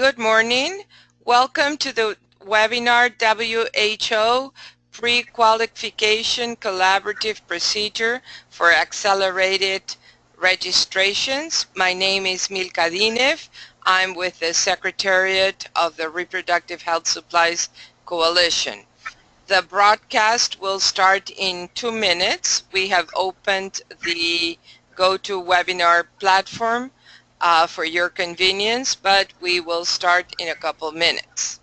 Good morning. Welcome to the webinar WHO Prequalification Collaborative Procedure for Accelerated Registrations. My name is Milka Dinev. I'm with the Secretariat of the Reproductive Health Supplies Coalition. The broadcast will start in 2 minutes. We have opened the GoToWebinar platform for your convenience, but we will start in a couple minutes.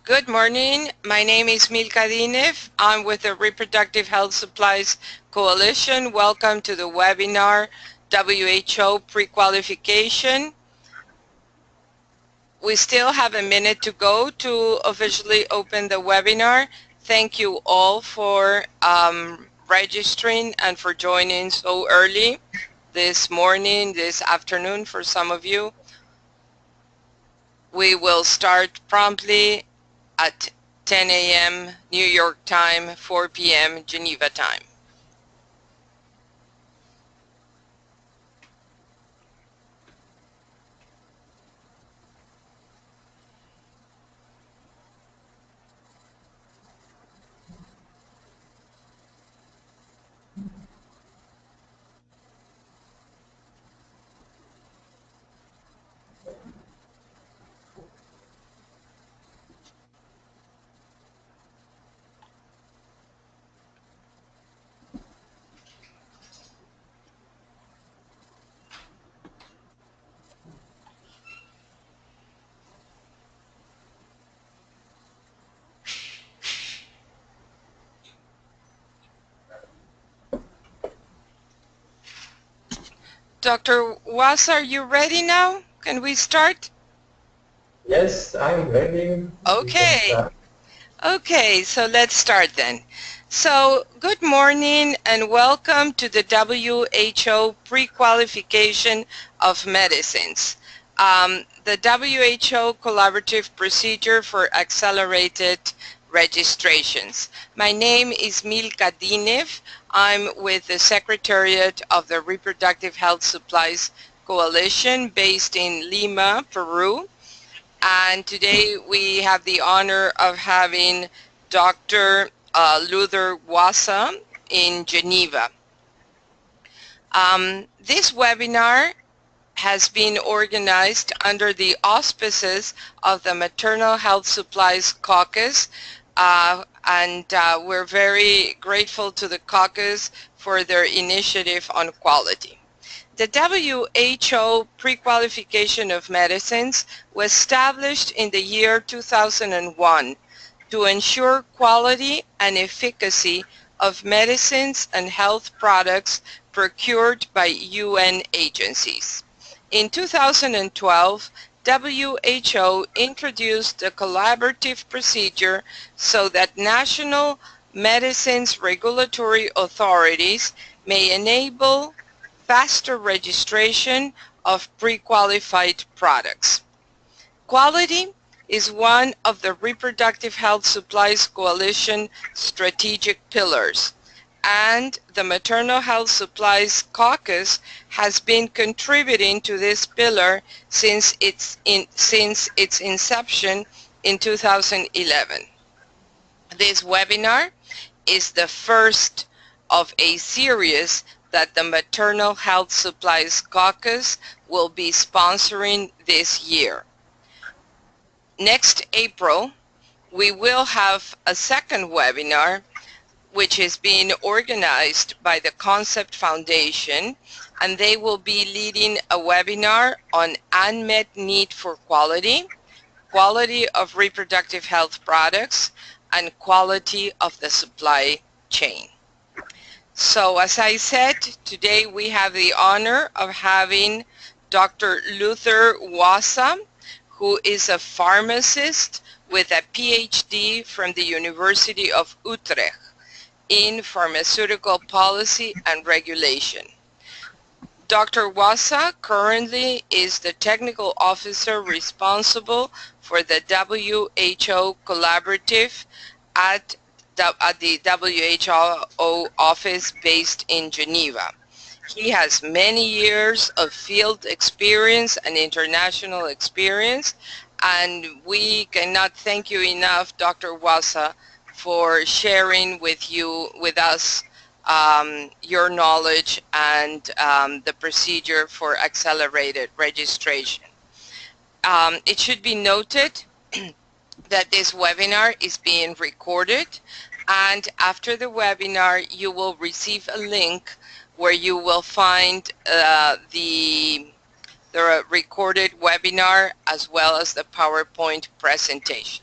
Good morning. My name is Milka Dinev. I'm with the Reproductive Health Supplies Coalition. Welcome to the webinar WHO Prequalification. We still have a minute to go to officially open the webinar. Thank you all for registering and for joining so early this morning, this afternoon for some of you. We will start promptly at 10 a.m. New York time, 4 p.m. Geneva time. Dr. Was, are you ready now? Can we start? Yes, I'm ready. Okay. Okay, so let's start then. So, good morning and welcome to the WHO Prequalification of Medicines, the WHO Collaborative Procedure for Accelerated Registrations. My name is Milka Dinev. I'm with the Secretariat of the Reproductive Health Supplies Coalition based in Lima, Peru. And today we have the honor of having Dr. Luther Wassa in Geneva. This webinar has been organized under the auspices of the Maternal Health Supplies Caucus, and we're very grateful to the caucus for their initiative on quality. The WHO Prequalification of Medicines was established in the year 2001 to ensure quality and efficacy of medicines and health products procured by UN agencies. In 2012, WHO introduced a collaborative procedure so that national medicines regulatory authorities may enable faster registration of pre-qualified products. Quality is one of the Reproductive Health Supplies Coalition strategic pillars, and the Maternal Health Supplies Caucus has been contributing to this pillar since its inception in 2011. This webinar is the first of a series that the Maternal Health Supplies Caucus will be sponsoring this year. Next April, we will have a second webinar, which is being organized by the Concept Foundation, and they will be leading a webinar on unmet need for quality, quality of reproductive health products, and quality of the supply chain. So as I said, today we have the honor of having Dr. Luther Wassa, who is a pharmacist with a PhD from the University of Utrecht in pharmaceutical policy and regulation. Dr. Wassa currently is the technical officer responsible for the WHO collaborative at the WHO office based in Geneva. He has many years of field experience and international experience, and we cannot thank you enough, Dr. Wassa, for sharing with us your knowledge and the procedure for accelerated registration. It should be noted that this webinar is being recorded, and after the webinar you will receive a link where you will find the recorded webinar as well as the PowerPoint presentation.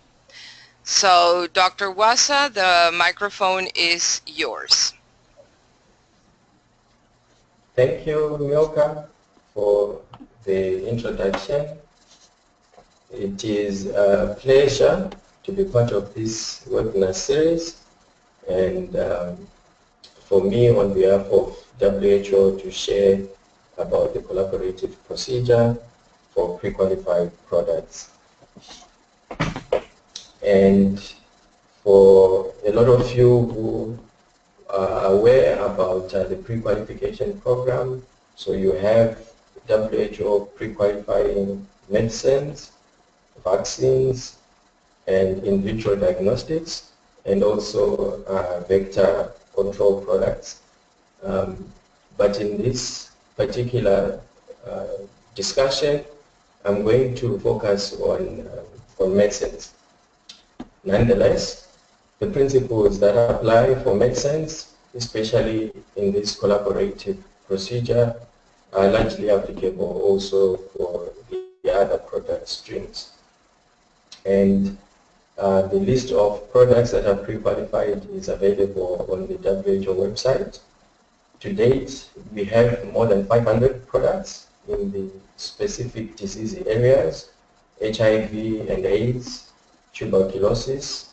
So Dr. Wassa, the microphone is yours. Thank you, Milka, for the introduction. It is a pleasure to be part of this webinar series, and for me, on behalf of WHO, to share about the collaborative procedure for pre-qualified products. And for a lot of you who are aware about the pre-qualification program, so you have WHO pre-qualifying medicines, vaccines, and in vitro diagnostics, and also vector control products. But in this particular discussion, I'm going to focus on medicines. Nonetheless, the principles that apply for medicines, especially in this collaborative procedure, are largely applicable also for the other product streams. And the list of products that are pre-qualified is available on the WHO website. To date, we have more than 500 products in the specific disease areas: HIV and AIDS, tuberculosis,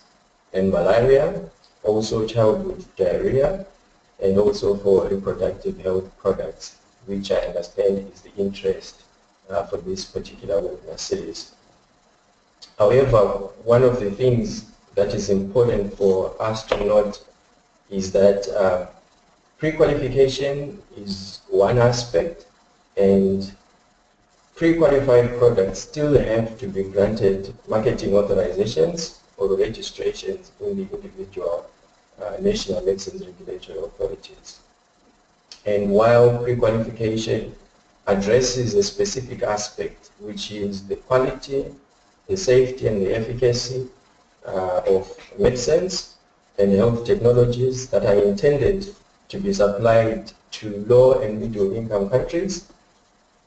and malaria, also childhood diarrhea, and also for reproductive health products, which I understand is the interest for this particular webinar series. However, one of the things that is important for us to note is that pre-qualification is one aspect, and pre-qualified products still have to be granted marketing authorizations or registrations in the individual national medicines regulatory authorities. And while pre-qualification addresses a specific aspect, which is the quality, the safety, and the efficacy of medicines and health technologies that are intended to be supplied to low and middle income countries,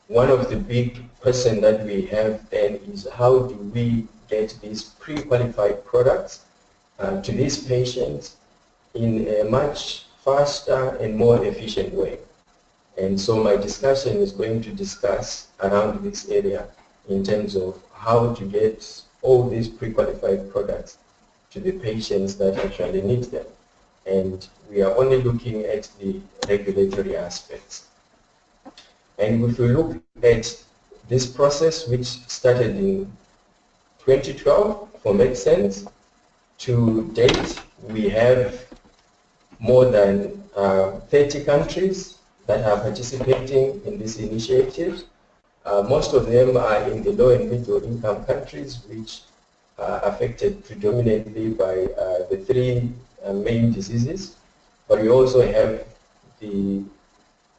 one of the big questions that we have then is how do we get these pre-qualified products to these patients in a much faster and more efficient way. And so my discussion is going to discuss around this area in terms of how to get all these pre-qualified products to the patients that actually need them. And we are only looking at the regulatory aspects. And if we look at this process, which started in 2012 for medicines, to date we have more than 30 countries that are participating in this initiative. Most of them are in the low and middle income countries, which are affected predominantly by the three main diseases. But we also have the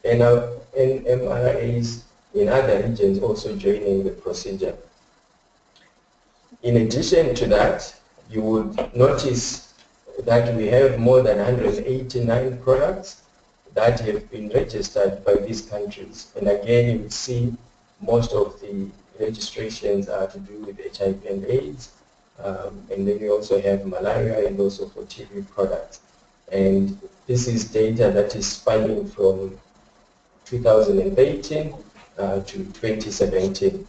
NMRAs in other regions also joining the procedure. In addition to that, you would notice that we have more than 189 products that have been registered by these countries. And again, you would see most of the registrations are to do with HIV and AIDS. And then we also have malaria and also for TB products. And this is data that is spanning from 2018 to 2017.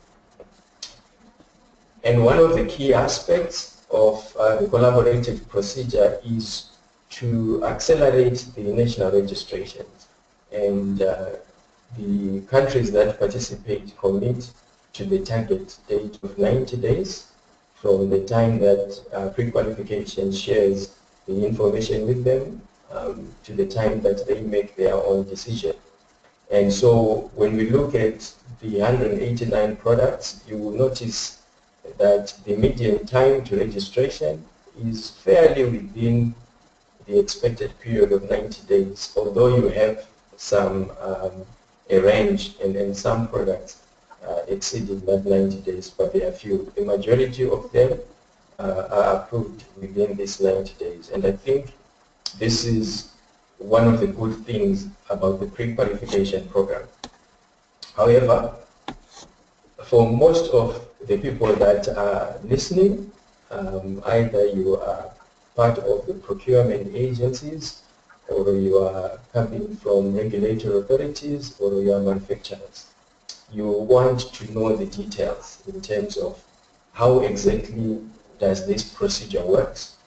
And one of the key aspects of the collaborative procedure is to accelerate the national registrations. And the countries that participate commit to the target date of 90 days from the time that pre-qualification shares the information with them to the time that they make their own decision. And so when we look at the 189 products, you will notice that the median time to registration is fairly within the expected period of 90 days, although you have some a range and some products exceeding that 90 days, but there are few. The majority of them are approved within these 90 days. And I think this is one of the good things about the pre-qualification program. However, for most of the people that are listening, either you are part of the procurement agencies, or you are coming from regulatory authorities, or you are manufacturers. You want to know the details in terms of how exactly does this procedure works,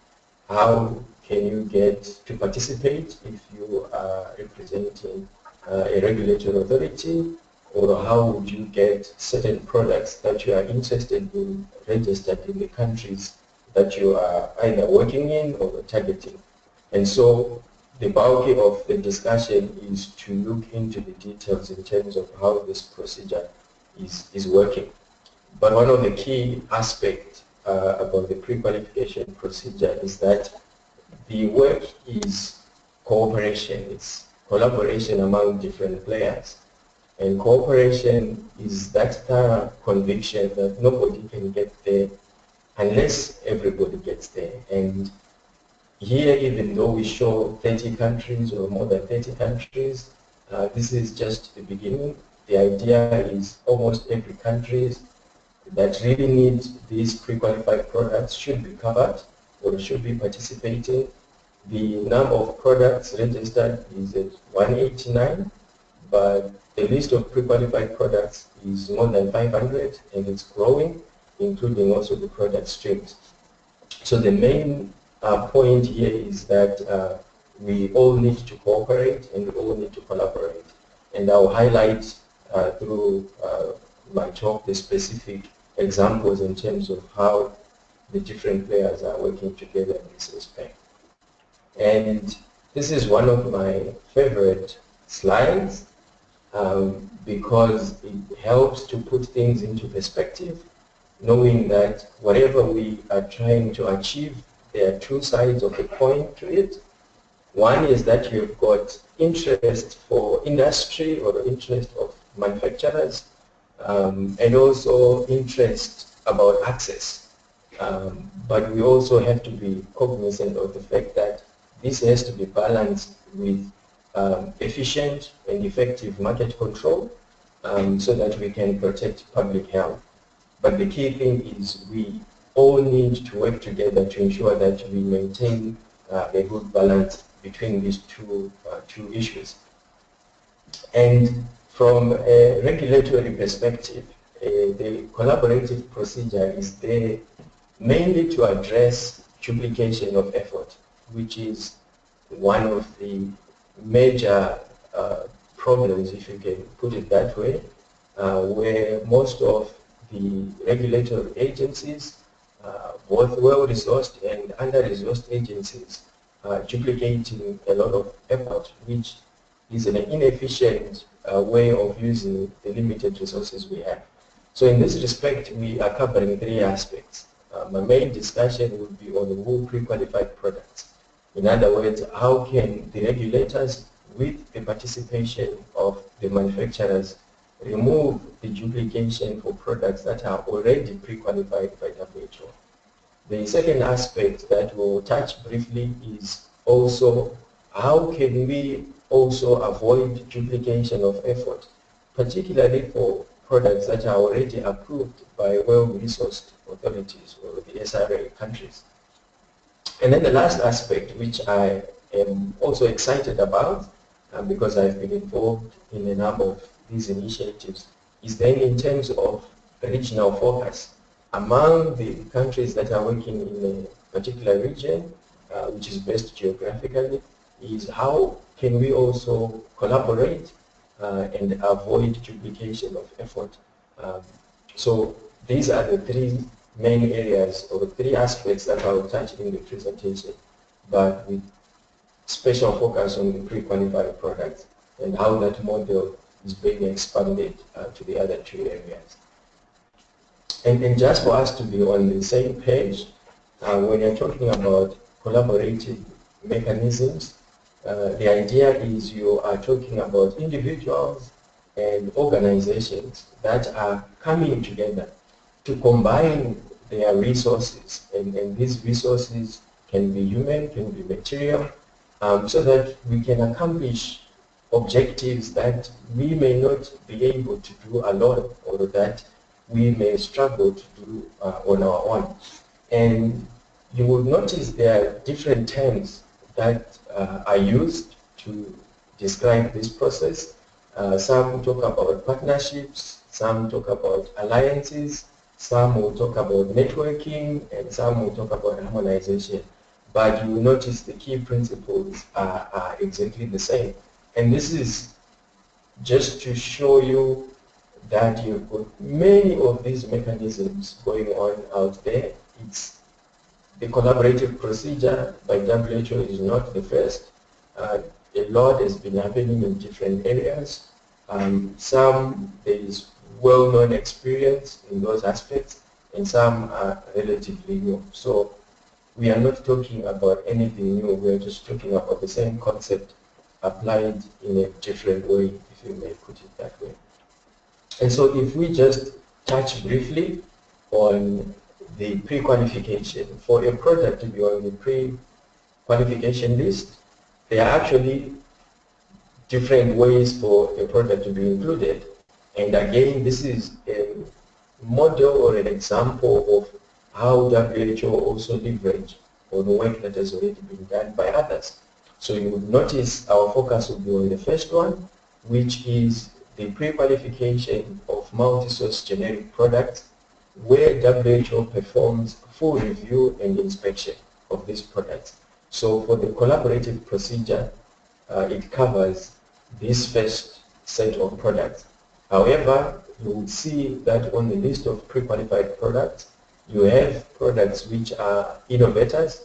how can you get to participate if you are representing a regulatory authority, or how would you get certain products that you are interested in registered in the countries that you are either working in or targeting. And so the bulk of the discussion is to look into the details in terms of how this procedure is working. But one of the key aspects about the pre-qualification procedure is that the work is cooperation, it's collaboration among different players. And cooperation is that thorough conviction that nobody can get there unless everybody gets there. And here, even though we show 30 countries or more than 30 countries, this is just the beginning. The idea is almost every country that really needs these pre-qualified products should be covered or should be participating. The number of products registered is at 189, but the list of pre-qualified products is more than 500 and it's growing, including also the product streams. So the main point here is that we all need to cooperate and we all need to collaborate. And I'll highlight through my talk the specific examples in terms of how the different players are working together in this respect. And this is one of my favorite slides because it helps to put things into perspective, knowing that whatever we are trying to achieve, there are two sides of the coin to it. One is that you've got interest for industry or interest of manufacturers, and also interest about access. But we also have to be cognizant of the fact that this has to be balanced with efficient and effective market control so that we can protect public health. But the key thing is we all need to work together to ensure that we maintain a good balance between these two issues. And from a regulatory perspective, the collaborative procedure is there mainly to address duplication of effort, which is one of the major problems, if you can put it that way, where most of the regulatory agencies, both well-resourced and under-resourced agencies, are duplicating a lot of effort, which is an inefficient way of using the limited resources we have. So in this respect, we are covering three aspects. My main discussion will be on the whole pre-qualified products. In other words, how can the regulators with the participation of the manufacturers, remove the duplication for products that are already pre-qualified by WHO. The second aspect that we'll touch briefly is also how can we also avoid duplication of effort, particularly for products that are already approved by well-resourced authorities or the SRA countries. And then the last aspect, which I am also excited about, because I've been involved in a number of these initiatives, is then in terms of regional focus. Among the countries that are working in a particular region, which is best geographically, is how can we also collaborate and avoid duplication of effort. So these are the three main areas or three aspects that I will touch in the presentation, but with special focus on the pre-qualified products and how that model is being expanded to the other two areas. And just for us to be on the same page, when you're talking about collaborative mechanisms, the idea is you are talking about individuals and organizations that are coming together to combine their resources, and these resources can be human, can be material, so that we can accomplish objectives that we may not be able to do alone, or that we may struggle to do on our own. And you will notice there are different terms that are used to describe this process. Some talk about partnerships, some talk about alliances, some will talk about networking, and some will talk about harmonization. But you will notice the key principles are exactly the same. And this is just to show you that you've got many of these mechanisms going on out there. It's the collaborative procedure by WHO is not the first. A lot has been happening in different areas. Some there is well-known experience in those aspects, and some are relatively new. So we are not talking about anything new. We're just talking about the same concept applied in a different way, if you may put it that way. And so if we just touch briefly on the pre-qualification, for a product to be on the pre-qualification list, there are actually different ways for a product to be included. And again, this is a model or an example of how WHO also leverage on the work that has already been done by others. So you would notice our focus will be on the first one, which is the pre-qualification of multi-source generic products, where WHO performs full review and inspection of these products. So for the collaborative procedure, it covers this first set of products. However, you will see that on the list of pre-qualified products, you have products which are innovators,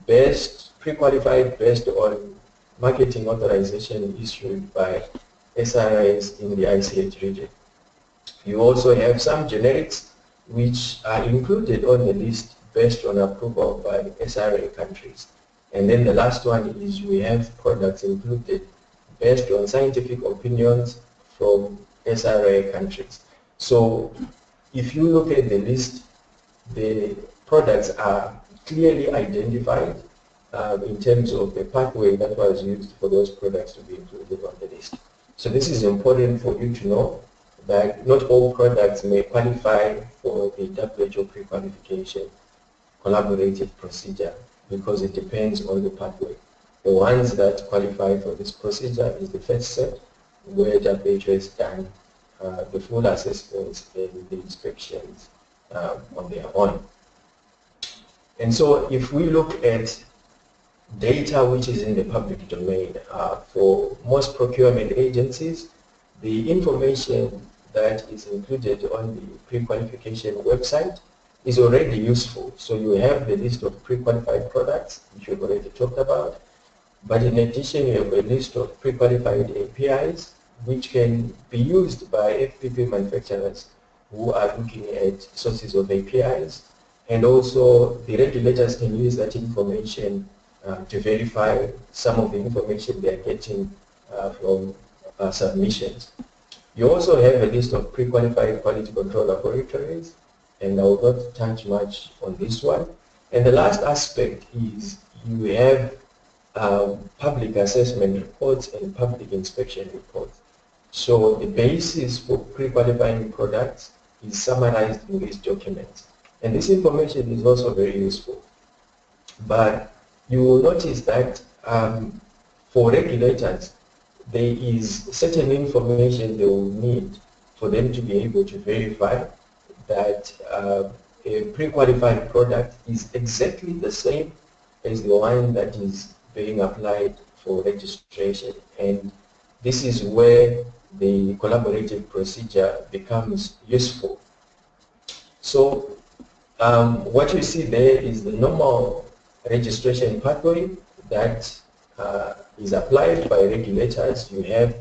pre-qualified based on marketing authorization issued by SRAs in the ICH region. You also have some generics which are included on the list based on approval by SRA countries. And then the last one is we have products included based on scientific opinions from SRA countries. So if you look at the list, the products are clearly identified in terms of the pathway that was used for those products to be included on the list. So this is important for you to know that not all products may qualify for the WHO pre-qualification collaborative procedure because it depends on the pathway. The ones that qualify for this procedure is the first set, where WHO has done the full assessments and the inspections on their own. And so if we look at data which is in the public domain, for most procurement agencies, the information that is included on the pre-qualification website is already useful. So you have the list of pre-qualified products, which we've already talked about. But in addition, you have a list of pre-qualified APIs, which can be used by FPP manufacturers who are looking at sources of APIs. And also, the regulators can use that information to verify some of the information they are getting from submissions. You also have a list of pre-qualified quality control laboratories, and I will not touch much on this one. And the last aspect is you have public assessment reports and public inspection reports. So the basis for pre-qualifying products is summarized in these documents. And this information is also very useful. But you will notice that for regulators, there is certain information they will need for them to be able to verify that a pre-qualified product is exactly the same as the one that is being applied for registration. And this is where the collaborative procedure becomes useful. So what you see there is the normal registration pathway that is applied by regulators. You have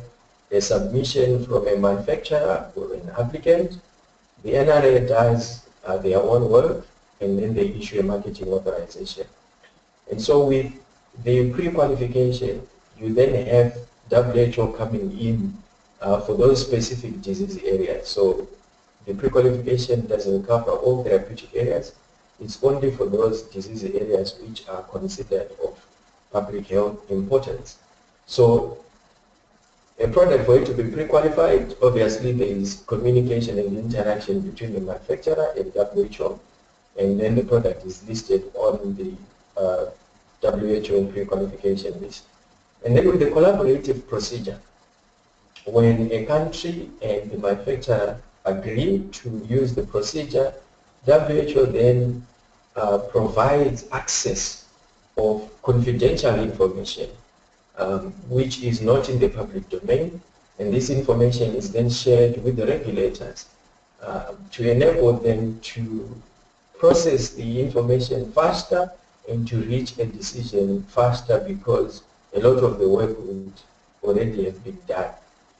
a submission from a manufacturer or an applicant. The NRA does their own work, and then they issue a marketing authorization. And so with the pre-qualification, you then have WHO coming in for those specific disease areas. So the pre-qualification doesn't cover all therapeutic areas. It's only for those disease areas which are considered of public health importance. So a product for it to be pre-qualified, obviously there is communication and interaction between the manufacturer and WHO, and then the product is listed on the WHO pre-qualification list. And then with the collaborative procedure, when a country and the manufacturer agree to use the procedure, WHO then provides access of confidential information which is not in the public domain, and this information is then shared with the regulators to enable them to process the information faster and to reach a decision faster, because a lot of the work would already have been done.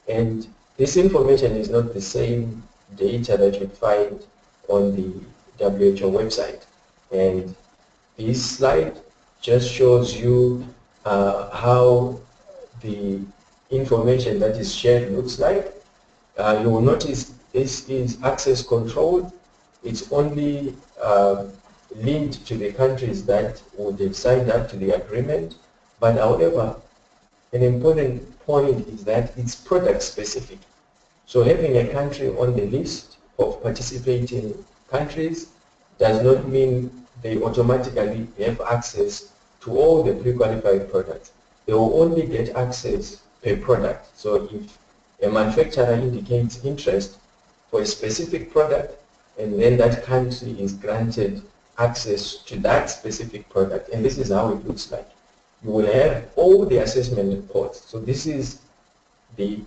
And this information is not the same data that you find on the WHO website. And this slide just shows you how the information that is shared looks like. You will notice this is access controlled. It's only linked to the countries that would have signed up to the agreement. But however, an important point is that it's product specific. So having a country on the list of participating countries does not mean they automatically have access to all the pre-qualified products. They will only get access per product. So if a manufacturer indicates interest for a specific product, and then that country is granted access to that specific product, and this is how it looks like. You will have all the assessment reports. So this is the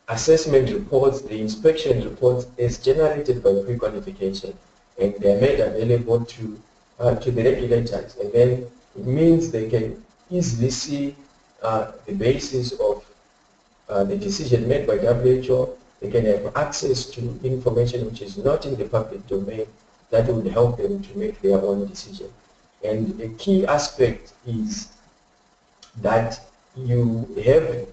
assessment reports, the inspection reports is generated by pre-qualification, and they are made available to the regulators. And then it means they can easily see the basis of the decision made by WHO. They can have access to information which is not in the public domain that would help them to make their own decision. And a key aspect is that you have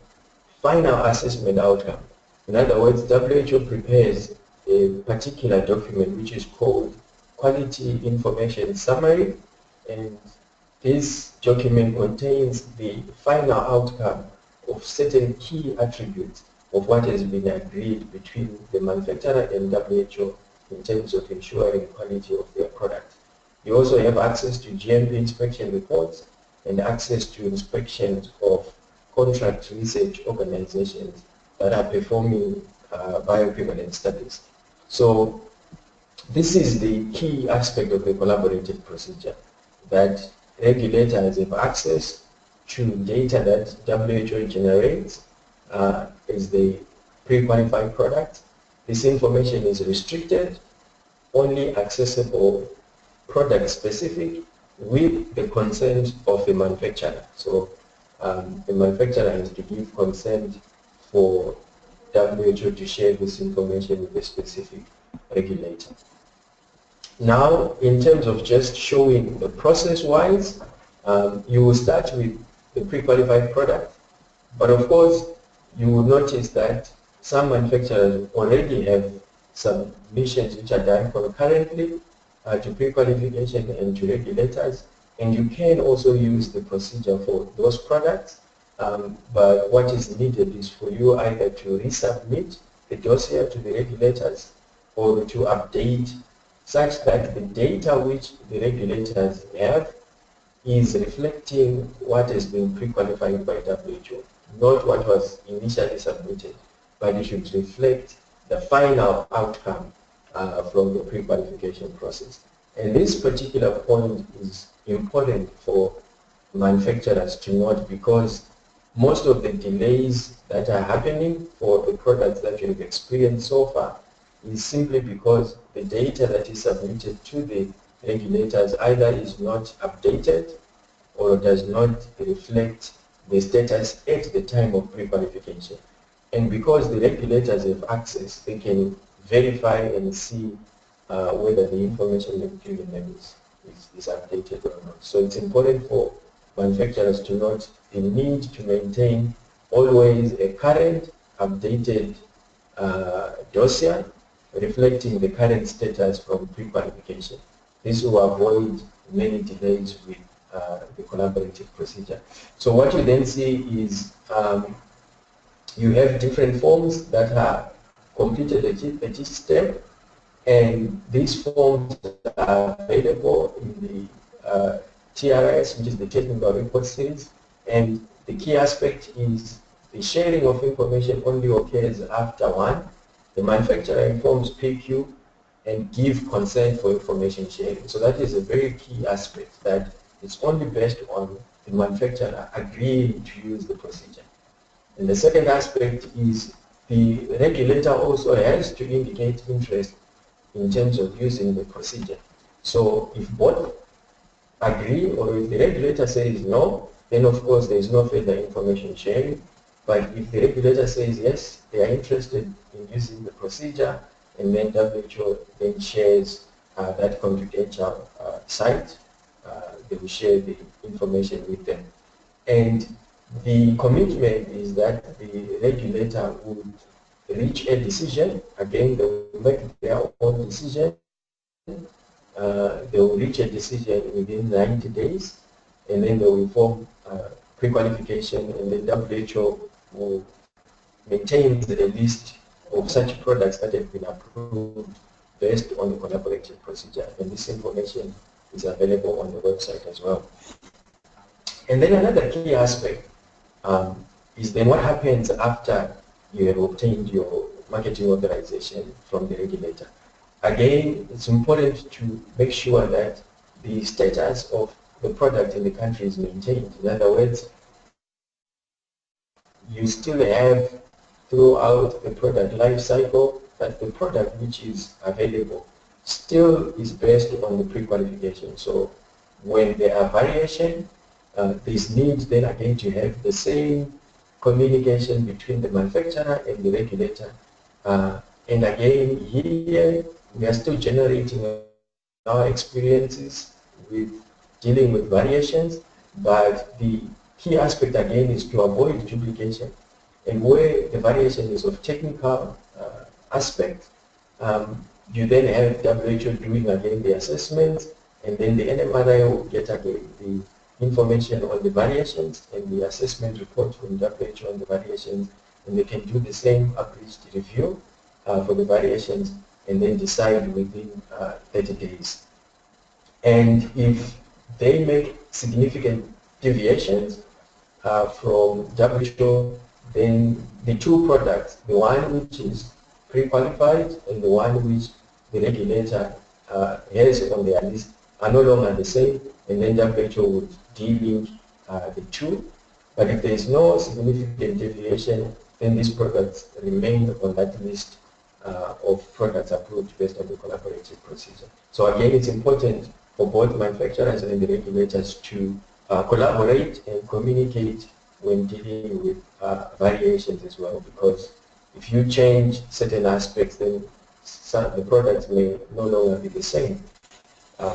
final assessment outcome. In other words, WHO prepares a particular document which is called Quality Information Summary, and this document contains the final outcome of certain key attributes of what has been agreed between the manufacturer and WHO in terms of ensuring quality of their product. You also have access to GMP inspection reports and access to inspections of contract research organizations that are performing bioequivalent studies. So this is the key aspect of the collaborative procedure, that regulators have access to data that WHO generates as the pre-qualified product. This information is restricted, only accessible product specific with the consent of the manufacturer. So the manufacturer has to give consent for WHO to share this information with a specific regulator. Now, in terms of just showing the process-wise, you will start with the pre-qualified product. But of course, you will notice that some manufacturers already have submissions which are done concurrently to pre-qualification and to regulators, and you can also use the procedure for those products, but what is needed is for you either to resubmit the dossier to the regulators or to update such that the data which the regulators have is reflecting what has been pre-qualified by WHO, not what was initially submitted, but it should reflect the final outcome from the pre-qualification process. And this particular point is important for manufacturers to note, because most of the delays that are happening for the products that you have experienced so far is simply because the data that is submitted to the regulators either is not updated or does not reflect the status at the time of pre-qualification. And because the regulators have access, they can verify and see whether the information they've given them is updated or not. So it's important for manufacturers to note the need to maintain always a current, updated dossier reflecting the current status from pre-qualification. This will avoid many delays with the collaborative procedure. So what you then see is you have different forms that are completed at each step, and these forms are available in the TRS, which is the Technical Report Series, and the key aspect is the sharing of information only occurs after one, the manufacturer informs PQ and give consent for information sharing. So that is a very key aspect, that it's only based on the manufacturer agreeing to use the procedure. And the second aspect is the regulator also has to indicate interest in terms of using the procedure. So if both agree, or if the regulator says no, then of course there is no further information sharing. But if the regulator says yes, they are interested in using the procedure, and then WHO then shares that confidential site, they will share the information with them. And the commitment is that the regulator would reach a decision. Again, they will make their own decision. They will reach a decision within 90 days, and then they will inform pre-qualification, and then WHO will maintain a list of such products that have been approved based on the collaborative procedure. And this information is available on the website as well. And then another key aspect is then what happens after you have obtained your marketing authorization from the regulator. Again, it's important to make sure that the status of the product in the country is maintained. In other words, you still have throughout the product life cycle that the product which is available still is based on the pre-qualification. So when there are variations, there's need then again to have the same communication between the manufacturer and the regulator. And again, here we are still generating our experiences with dealing with variations, but the key aspect again is to avoid duplication. And where the variation is of technical aspect, you then have WHO doing again the assessments, and then the NMRA will get again the information on the variations and the assessment report from WHO on the variations, and they can do the same abridged review for the variations, and then decide within 30 days. And if they make significant deviations from WHO, then the two products, the one which is pre-qualified and the one which the regulator has on their list, are no longer the same, and then WHO would delink the two. But if there is no significant deviation, then these products remain on that list of products approved based on the collaborative procedure. So again, it's important for both manufacturers and the regulators to collaborate and communicate when dealing with variations as well, because if you change certain aspects, then the products may no longer be the same.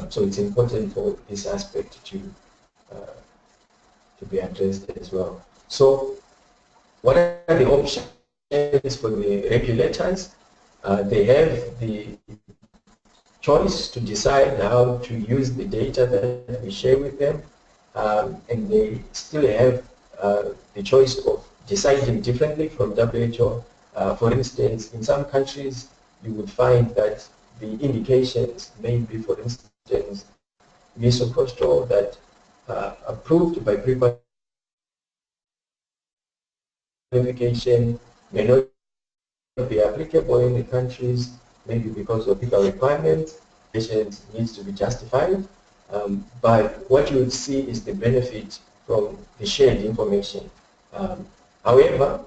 So it's important for this aspect to be addressed as well. So what are the options for the regulators? They have the choice to decide how to use the data that we share with them, and they still have the choice of deciding differently from WHO. For instance, in some countries, you would find that the indications may be, for instance, misoprostol that approved by prequalification may not be applicable in the countries, maybe because of legal requirements. Patients needs to be justified. But what you would see is the benefit from the shared information. However,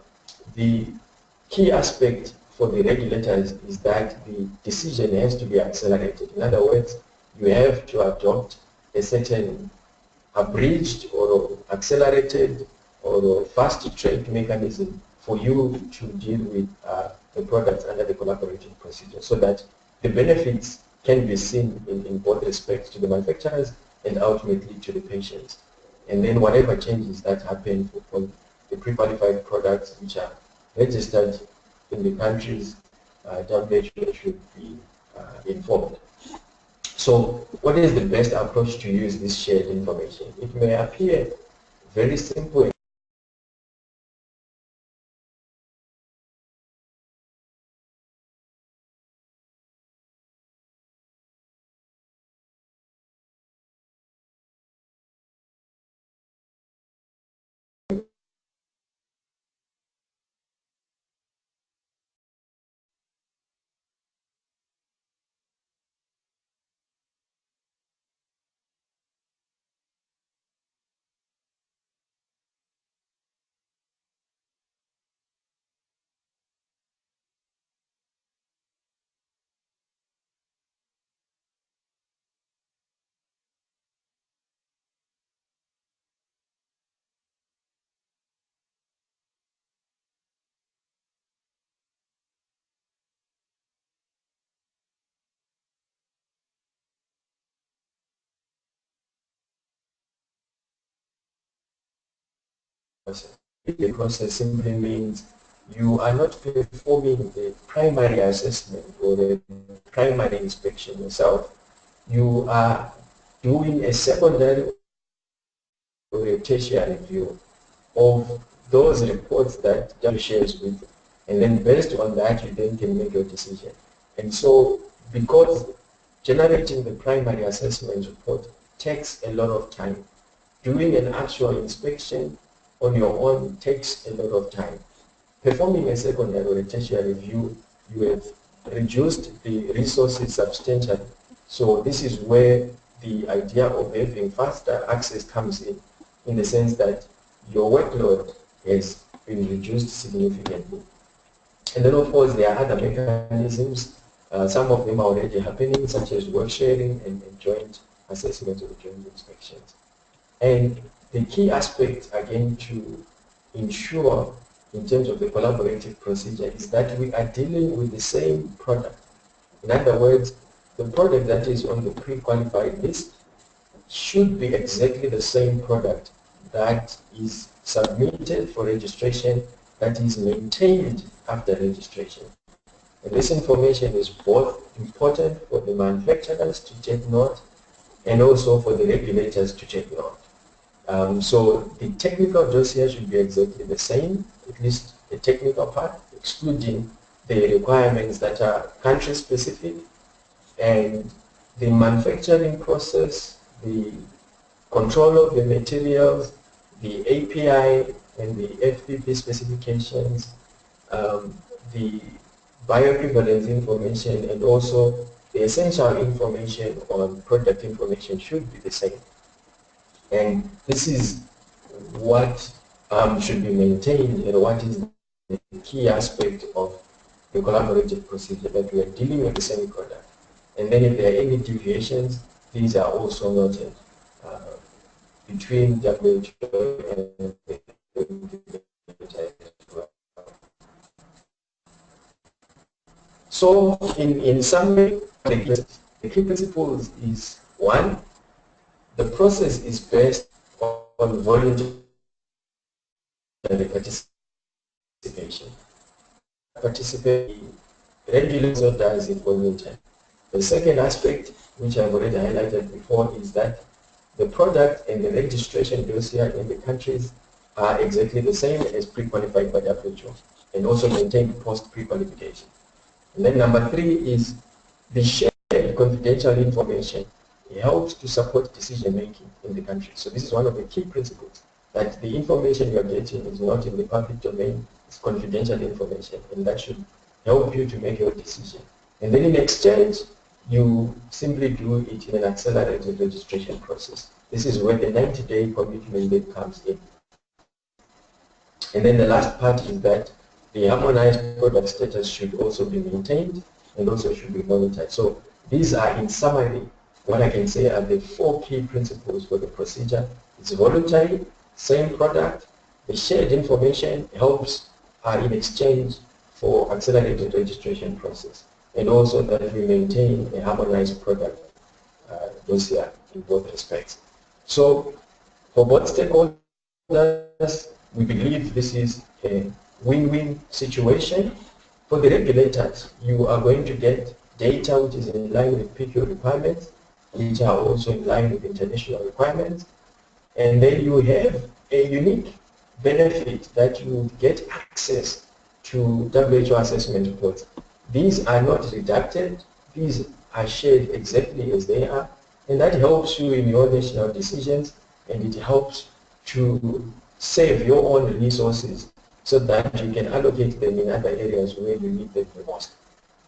the key aspect for the regulators is that the decision has to be accelerated. In other words, you have to adopt a certain abridged or accelerated or fast-track mechanism for you to deal with the products under the collaborative procedure so that the benefits can be seen in both respects to the manufacturers and ultimately to the patients. And then whatever changes that happen for the pre-qualified products which are registered in the countries, WHO should be informed. So what is the best approach to use this shared information? It may appear very simple. The process simply means you are not performing the primary assessment or the primary inspection yourself. You are doing a secondary or a tertiary review of those reports that W shares with you. And then based on that, you then can make your decision. And so because generating the primary assessment report takes a lot of time, doing an actual inspection on your own takes a lot of time. Performing a secondary or a tertiary review, you have reduced the resources substantially. So this is where the idea of having faster access comes in the sense that your workload has been reduced significantly. And then of course there are other mechanisms, some of them are already happening, such as work sharing and joint assessment or joint inspections. And the key aspect, again, to ensure in terms of the collaborative procedure is that we are dealing with the same product. In other words, the product that is on the pre-qualified list should be exactly the same product that is submitted for registration, that is maintained after registration. And this information is both important for the manufacturers to take note and also for the regulators to take note. So the technical dossier should be exactly the same, at least the technical part, excluding the requirements that are country specific, and the manufacturing process, the control of the materials, the API and the FPP specifications, the bioequivalence information, and also the essential information on product information should be the same. And this is what should be maintained and what is the key aspect of the collaborative procedure, that we are dealing with the same product. And then if there are any deviations, these are also noted between WHO and the So in summary, the key principles is one, the process is based on voluntary participation. participation. Participation regularly does it voluntarily. The second aspect, which I've already highlighted before, is that the product and the registration dossier in the countries are exactly the same as pre-qualified by WHO and also maintained post-pre-qualification. And then number three is the shared confidential information. It helps to support decision making in the country. So this is one of the key principles, that the information you are getting is not in the public domain, it's confidential information, and that should help you to make your decision. And then in exchange, you simply do it in an accelerated registration process. This is where the 90-day commitment date comes in. And then the last part is that the harmonized product status should also be maintained and also should be monitored. So these are, in summary, what I can say are the four key principles for the procedure. It's voluntary, same product, the shared information helps in exchange for accelerated registration process, and also that we maintain a harmonized product dossier in both respects. So for both stakeholders, we believe this is a win-win situation. For the regulators, you are going to get data which is in line with PQ requirements, which are also in line with international requirements. And then you have a unique benefit that you get access to WHO assessment reports. These are not redacted, these are shared exactly as they are, and that helps you in your national decisions, and it helps to save your own resources so that you can allocate them in other areas where you need them the most.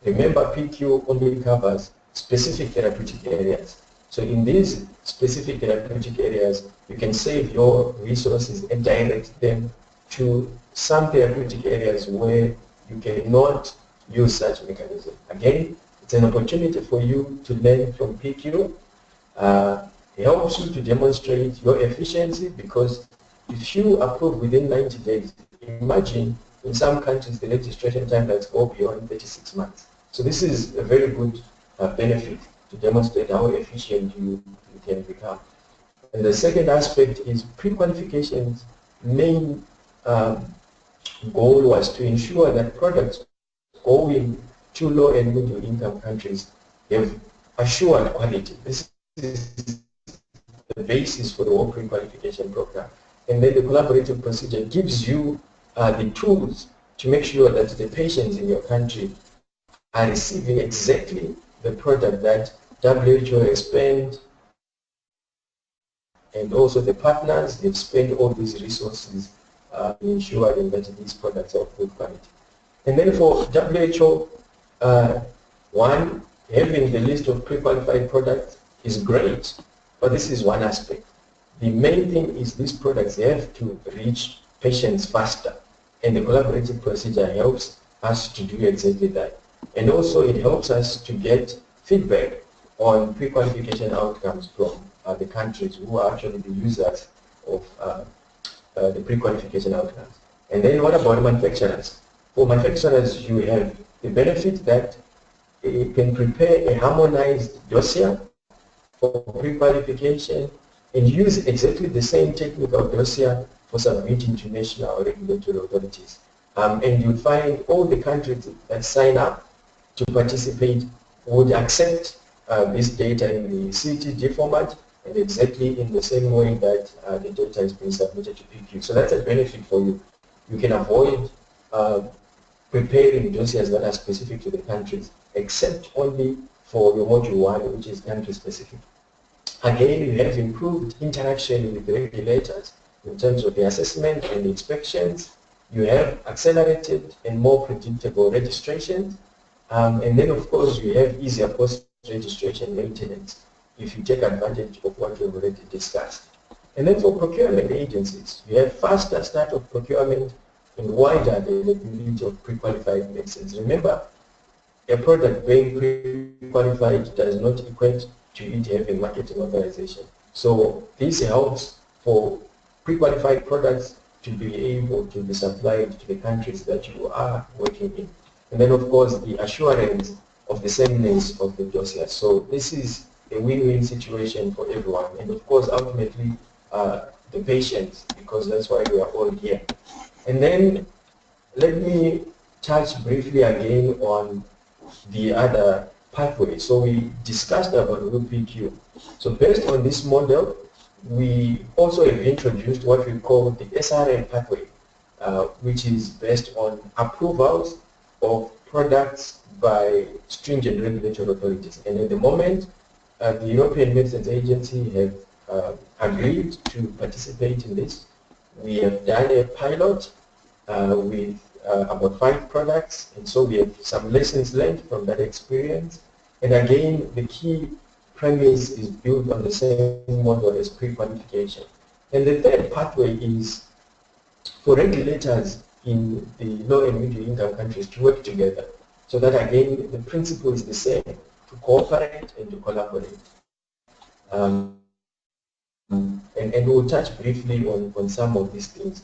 Remember, PQ only covers specific therapeutic areas. So in these specific therapeutic areas, you can save your resources and direct them to some therapeutic areas where you cannot use such mechanism. Again, it's an opportunity for you to learn from PQ. It helps you to demonstrate your efficiency, because if you approve within 90 days, imagine in some countries the registration timelines go beyond 36 months. So this is a very good benefit to demonstrate how efficient you can become. And the second aspect is pre-qualification's main goal was to ensure that products going to low and middle income countries have assured quality. This is the basis for the whole pre-qualification program. And then the collaborative procedure gives you the tools to make sure that the patients in your country are receiving exactly the product that WHO has spent, and also the partners, they've spent all these resources ensuring that these products are of good quality. And then for WHO, one, having the list of pre-qualified products is great, but this is one aspect. The main thing is these products have to reach patients faster, and the collaborative procedure helps us to do exactly that. And also it helps us to get feedback on pre-qualification outcomes from the countries who are actually the users of the pre-qualification outcomes. And then what about manufacturers? For manufacturers, you have the benefit that you can prepare a harmonized dossier for pre-qualification and use exactly the same technical dossier for submitting to national regulatory authorities. And you'll find all the countries that sign up to participate would accept this data in the CTG format and exactly in the same way that the data is being submitted to PQ. So that's a benefit for you. You can avoid preparing dossiers that are specific to the countries, except only for your module 1, which is country specific. Again, you have improved interaction with the regulators in terms of the assessment and the inspections. You have accelerated and more predictable registrations. And then, of course, you have easier post-registration maintenance if you take advantage of what we've already discussed. And then for procurement agencies, you have faster start of procurement and wider availability of pre-qualified medicines. Remember, a product being pre-qualified does not equate to it having marketing authorization. So this helps for pre-qualified products to be able to be supplied to the countries that you are working in. And then, of course, the assurance of the sameness of the dossier. So this is a win-win situation for everyone. And of course, ultimately, the patients, because that's why we are all here. And then let me touch briefly again on the other pathway. So we discussed about PQ. So based on this model, we also have introduced what we call the SRA pathway, which is based on approvals of products by stringent regulatory authorities. And at the moment, the European Medicines Agency have agreed to participate in this. We have done a pilot with about 5 products, and so we have some lessons learned from that experience. And again, the key premise is built on the same model as pre-qualification. And the third pathway is for regulators in the low and middle income countries to work together. So that again, the principle is the same, to cooperate and to collaborate. And we'll touch briefly on some of these things.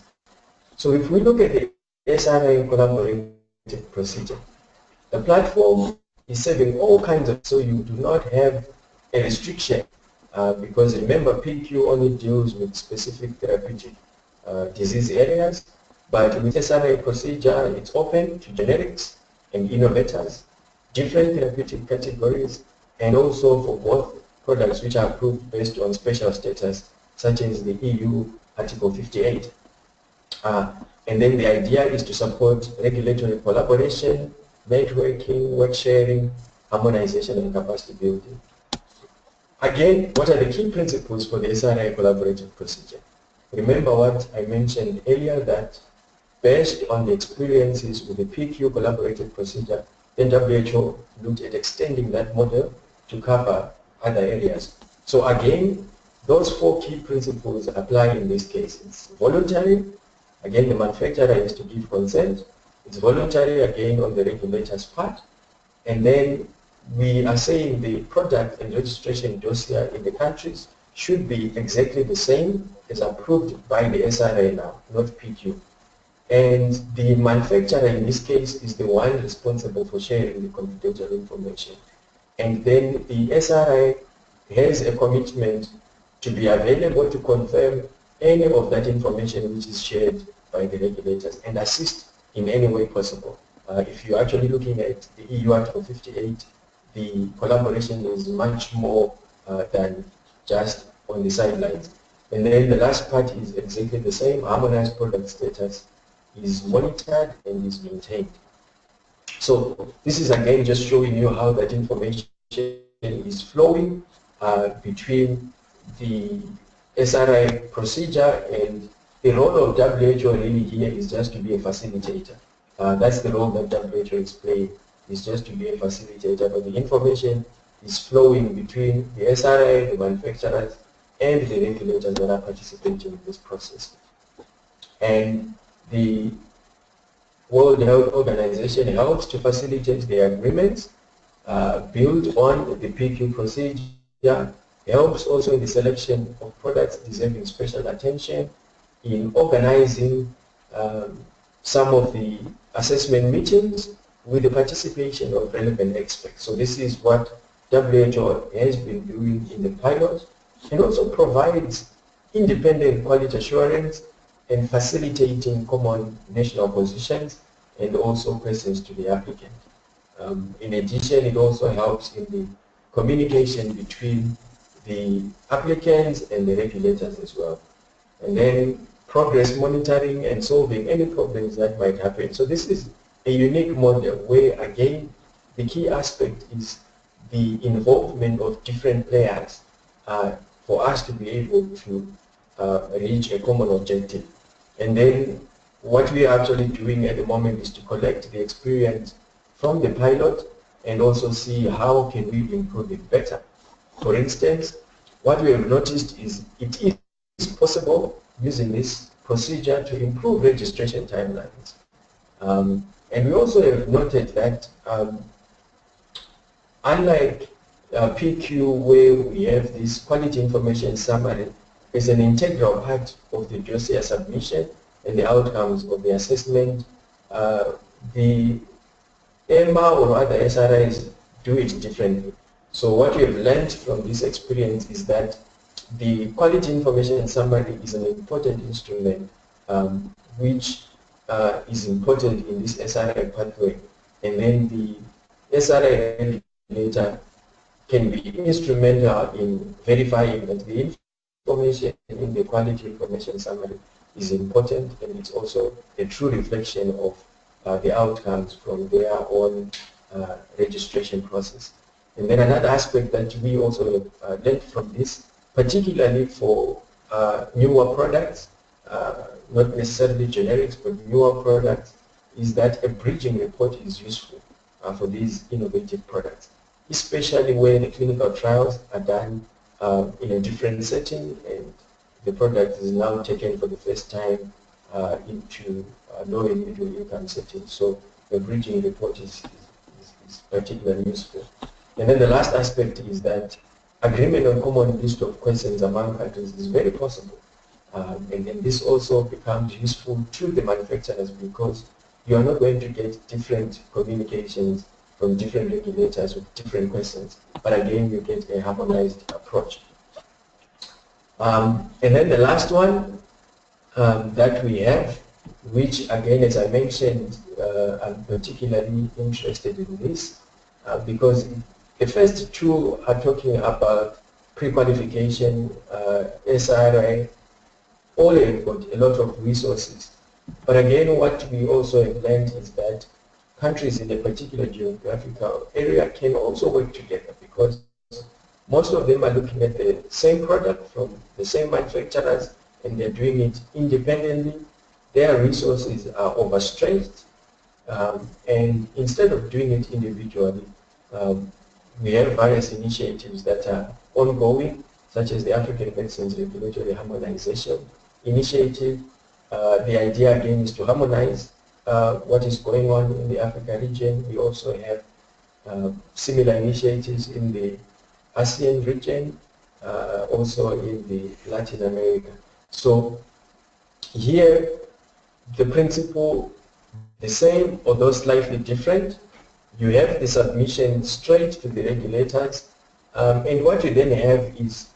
So if we look at the SRA collaborative procedure, the platform is serving all kinds of, so you do not have a restriction because remember PQ only deals with specific therapeutic disease areas, but with SRA procedure it's open to generics and innovators, different therapeutic categories, and also for both products which are approved based on special status, such as the EU Article 58. And then the idea is to support regulatory collaboration, networking, work sharing, harmonization, and capacity building. Again, what are the key principles for the SRI collaborative procedure? Remember what I mentioned earlier, that based on the experiences with the PQ collaborative procedure, then WHO looked at extending that model to cover other areas. So again, those 4 key principles apply in this case. It's voluntary. Again, the manufacturer has to give consent. It's voluntary, again, on the regulator's part. And then we are saying the product and registration dossier in the countries should be exactly the same as approved by the SRA now, not PQ. And the manufacturer in this case is the one responsible for sharing the confidential information. And then the SRA has a commitment to be available to confirm any of that information which is shared by the regulators and assist in any way possible. If you're actually looking at the EU Article 58, the collaboration is much more than just on the sidelines. And then the last part is exactly the same. Harmonized product status is monitored and is maintained. So this is again just showing you how that information is flowing between the SRI procedure, and the role of WHO really here is just to be a facilitator. That's the role that WHO is playing, is just to be a facilitator, but the information is flowing between the SRI, the manufacturers, and the regulators that are participating in this process. And the World Health Organization helps to facilitate the agreements built on the PQ procedure, helps also in the selection of products deserving special attention, in organizing some of the assessment meetings with the participation of relevant experts. So this is what WHO has been doing in the pilot, and also provides independent quality assurance and facilitating common national positions and also questions to the applicant. In addition, it also helps in the communication between the applicants and the regulators as well. And then progress monitoring and solving any problems that might happen. So this is a unique model where, again, the key aspect is the involvement of different players for us to be able to reach a common objective. And then what we are actually doing at the moment is to collect the experience from the pilot and also see how can we improve it better. For instance, what we have noticed is it is possible using this procedure to improve registration timelines. And we also have noted that unlike PQ, where we have this quality information summary as an integral part of the dossier submission and the outcomes of the assessment, the EMA or other SRIs do it differently. So what we have learned from this experience is that the quality information summary is an important instrument which is important in this SRA pathway, and then the SRA regulator can be instrumental in verifying that the information in the quality information summary is important, and it's also a true reflection of the outcomes from their own registration process. And then another aspect that we also learned from this, particularly for newer products, not necessarily generics, but newer products, is that a bridging report is useful for these innovative products, especially when the clinical trials are done in a different setting and the product is now taken for the first time into low and middle income settings. So the bridging report is particularly useful. And then the last aspect is that agreement on common list of questions among countries is very possible. And then this also becomes useful to the manufacturers because you are not going to get different communications from different regulators with different questions, but again you get a harmonized approach. And then the last one that we have, which again, as I mentioned, I'm particularly interested in this because the first two are talking about pre-qualification, SRA, all have got a lot of resources. But again, what we also have learned is that countries in a particular geographical area can also work together because most of them are looking at the same product from the same manufacturers and they're doing it independently. Their resources are overstretched, and instead of doing it individually, we have various initiatives that are ongoing, such as the African Medicines Regulatory Harmonization Initiative. The idea again is to harmonize what is going on in the Africa region. We also have similar initiatives in the ASEAN region, also in the Latin America. So here, the principle the same, although slightly different. You have the submission straight to the regulators, and what you then have is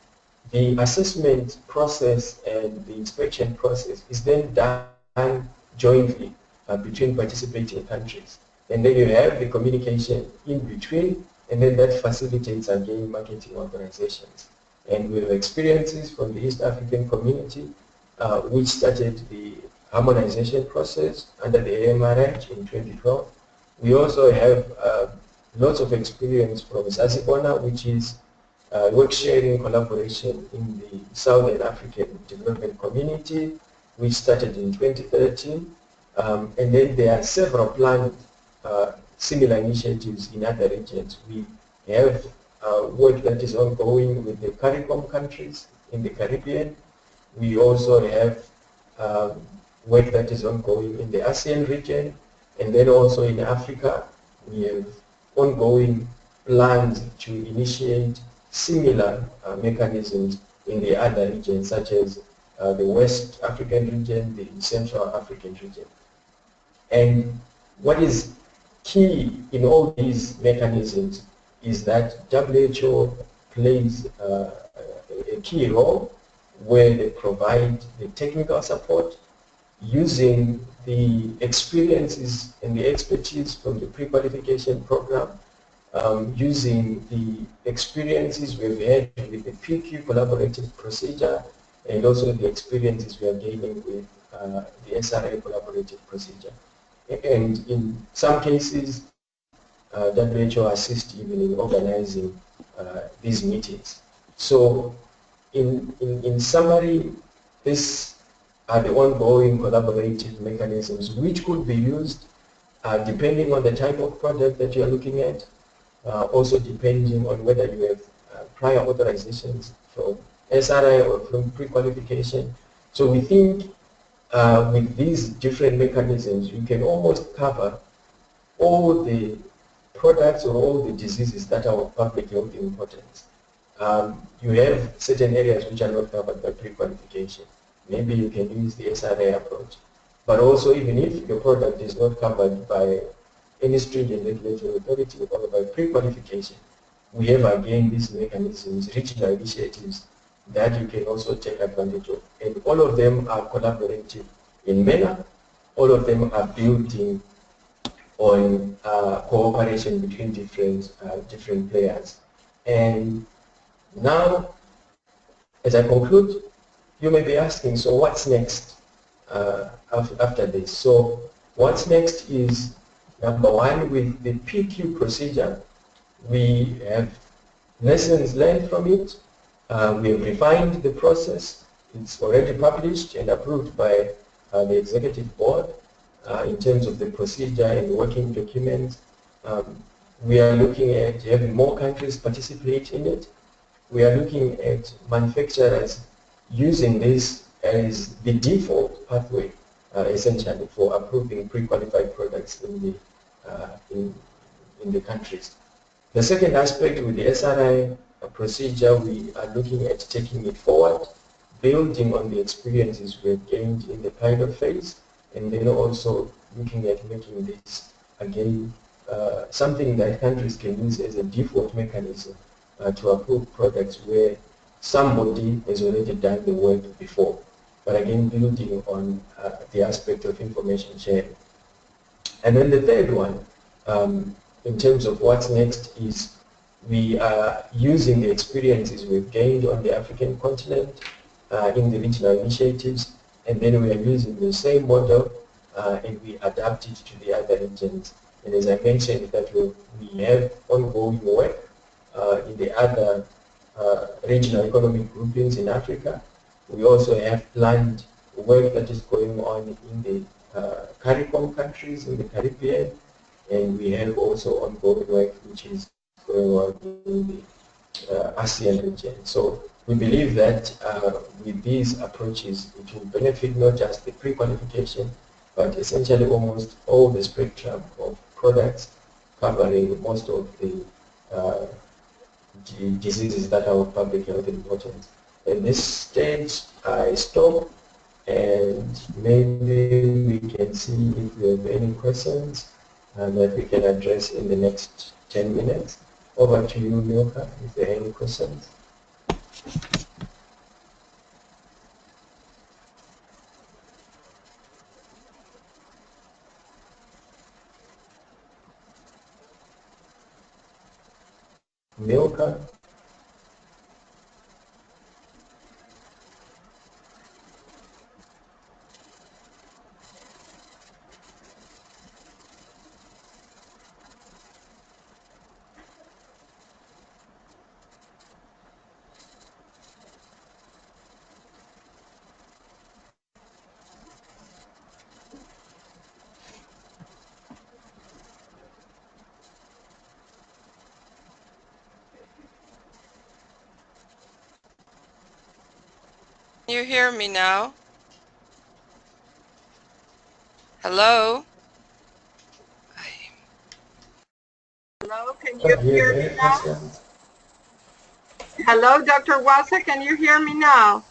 the assessment process and the inspection process is then done jointly between participating countries. And then you have the communication in between, and then that facilitates again marketing authorizations. And we have experiences from the East African community, which started the harmonization process under the NMRAs in 2012. We also have lots of experience from SASIBONA, which is work sharing collaboration in the Southern African Development Community, which started in 2013. And then there are several planned similar initiatives in other regions. We have work that is ongoing with the CARICOM countries in the Caribbean. We also have work that is ongoing in the ASEAN region, and then also in Africa, we have ongoing plans to initiate similar mechanisms in the other regions, such as the West African region, the Central African region. And what is key in all these mechanisms is that WHO plays a key role where they provide the technical support using the experiences and the expertise from the pre-qualification program, using the experiences we've had with the PQ collaborative procedure, and also the experiences we are gaining with the SRA collaborative procedure. And in some cases, WHO assists even in organizing these meetings. So in summary, these are the ongoing collaborative mechanisms which could be used depending on the type of product that you are looking at, also depending on whether you have prior authorizations from SRI or from pre-qualification. So we think with these different mechanisms, you can almost cover all the products or all the diseases that are of public health importance. You have certain areas which are not covered by pre-qualification. Maybe you can use the SRA approach. But also, even if your product is not covered by any stringent regulatory authority or by pre-qualification, we have again these mechanisms, regional initiatives that you can also take advantage of. And all of them are collaborative in manner, all of them are building on cooperation between different players. And now, as I conclude, you may be asking, so what's next after this? So what's next is, number one, with the PQ procedure, we have lessons learned from it. We have refined the process. It's already published and approved by the executive board in terms of the procedure and working documents. We are looking at having more countries participate in it. We are looking at manufacturers using this as the default pathway, essentially, for approving pre-qualified products in the countries. The second aspect with the SRI procedure, we are looking at taking it forward, building on the experiences we've gained in the pilot phase, and then also looking at making this, again, something that countries can use as a default mechanism to approve products where somebody has already done the work before. But again, building on the aspect of information sharing. And then the third one, in terms of what's next, is we are using the experiences we've gained on the African continent in the regional initiatives, and then we are using the same model and we adapt it to the other regions. And as I mentioned, that we have ongoing work in the other regional economic groupings in Africa. We also have planned work that is going on in the CARICOM countries in the Caribbean, and we have also ongoing work which is going on in the ASEAN region. So we believe that with these approaches, it will benefit not just the pre-qualification, but essentially almost all the spectrum of products covering most of the diseases that are of public health importance. At this stage, I stop, and maybe we can see if we have any questions that we can address in the next 10 minutes. Over to you, Milka, if there are any questions. Milka? Can you hear me now? Hello? Hello, can you hear me now? Hello, Dr. Wasa, can you hear me now?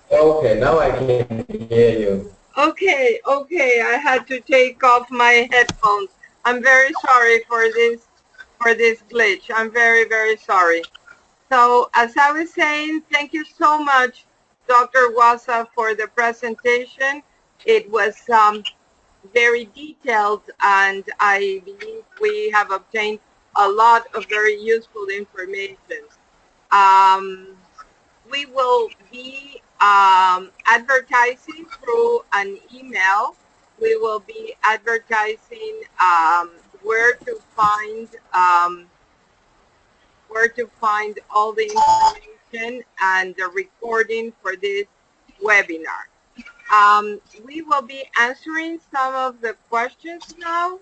Okay, now I can hear you. Okay, I had to take off my headphones. I'm very sorry for this glitch. I'm very, very sorry. So as I was saying, thank you so much, Dr. Wasa, for the presentation. It was very detailed, and I believe we have obtained a lot of very useful information. We will be advertising through an email. We will be advertising where to find all the information and the recording for this webinar. We will be answering some of the questions now.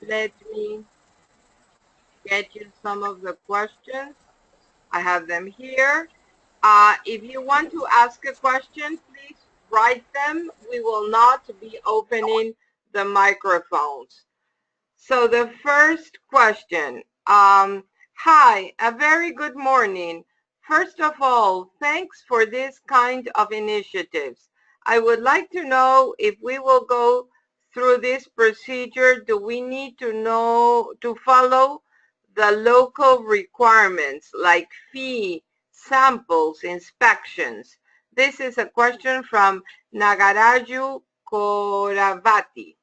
Let me get you some of the questions. I have them here. If you want to ask a question, please write them. We will not be opening the microphones. So the first question, hi, a very good morning. First of all, thanks for this kind of initiatives. I would like to know if we will go through this procedure, do we need to follow the local requirements like fee, samples, inspections? This is a question from Nagaraju Koravati.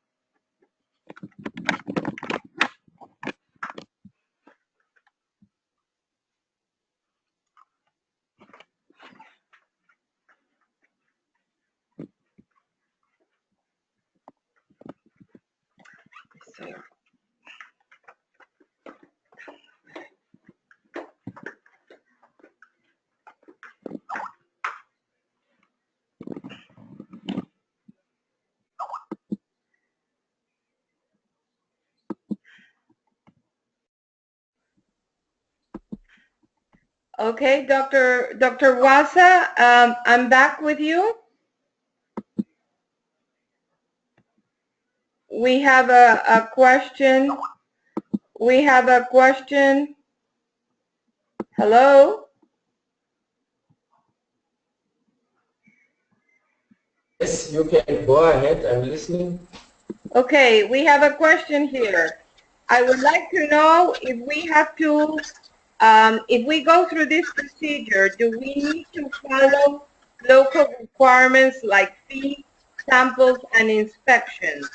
Okay, Dr. Wasa, I'm back with you. We have a question. We have a question. Hello? Yes, you can go ahead. I'm listening. Okay, we have a question here. I would like to know if we have to, if we go through this procedure, do we need to follow local requirements like fee, samples, and inspections?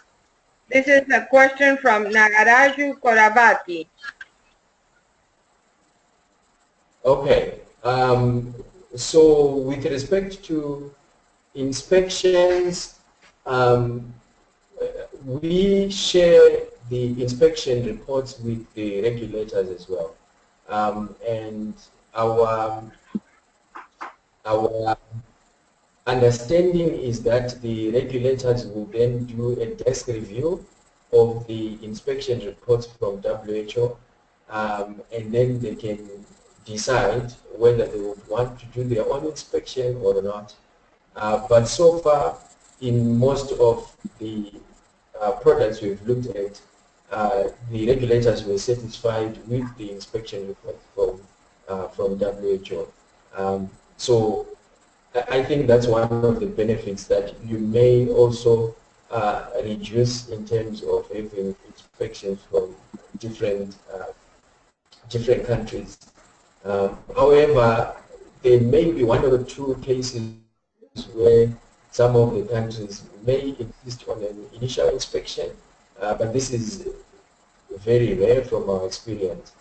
This is a question from Nagaraju Koravati. Okay. So with respect to inspections, we share the inspection reports with the regulators as well. And our understanding is that the regulators will then do a desk review of the inspection reports from WHO, and then they can decide whether they would want to do their own inspection or not. But so far, in most of the products we've looked at, the regulators were satisfied with the inspection report from WHO. So I think that's one of the benefits that you may also reduce in terms of having inspections from different countries. However, there may be one or two cases where some of the countries may insist on an initial inspection, but this is very rare from our experience.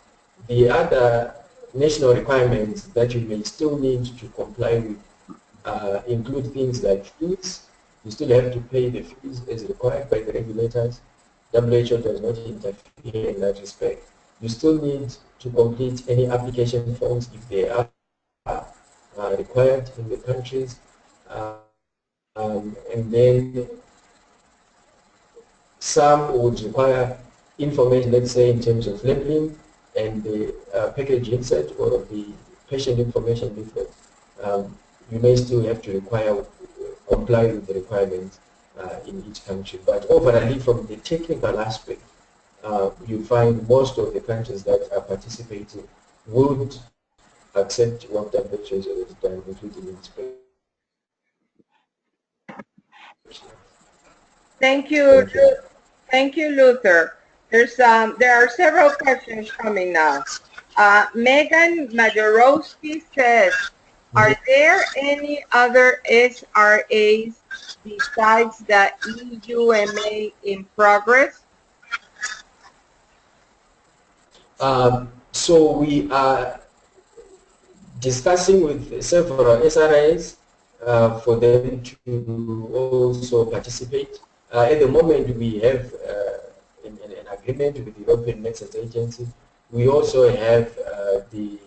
The other national requirements that you may still need to comply with include things like fees. You still have to pay the fees as required by the regulators. WHO does not interfere in that respect. You still need to complete any application forms if they are required in the countries. And then some would require information, let's say in terms of labeling and the package insert or the patient information leaflet. You may still have to comply with the requirements in each country. But overall, from the technical aspect, you find most of the countries that are participating would accept what WHO has already done, including inspection. Thank you. Thank you, Luther. There are several questions coming now. Megan Majorowski says, are there any other SRAs besides the EUMA in progress? So we are discussing with several SRAs for them to also participate. At the moment, we have an agreement with the European Medicines Agency. We also have the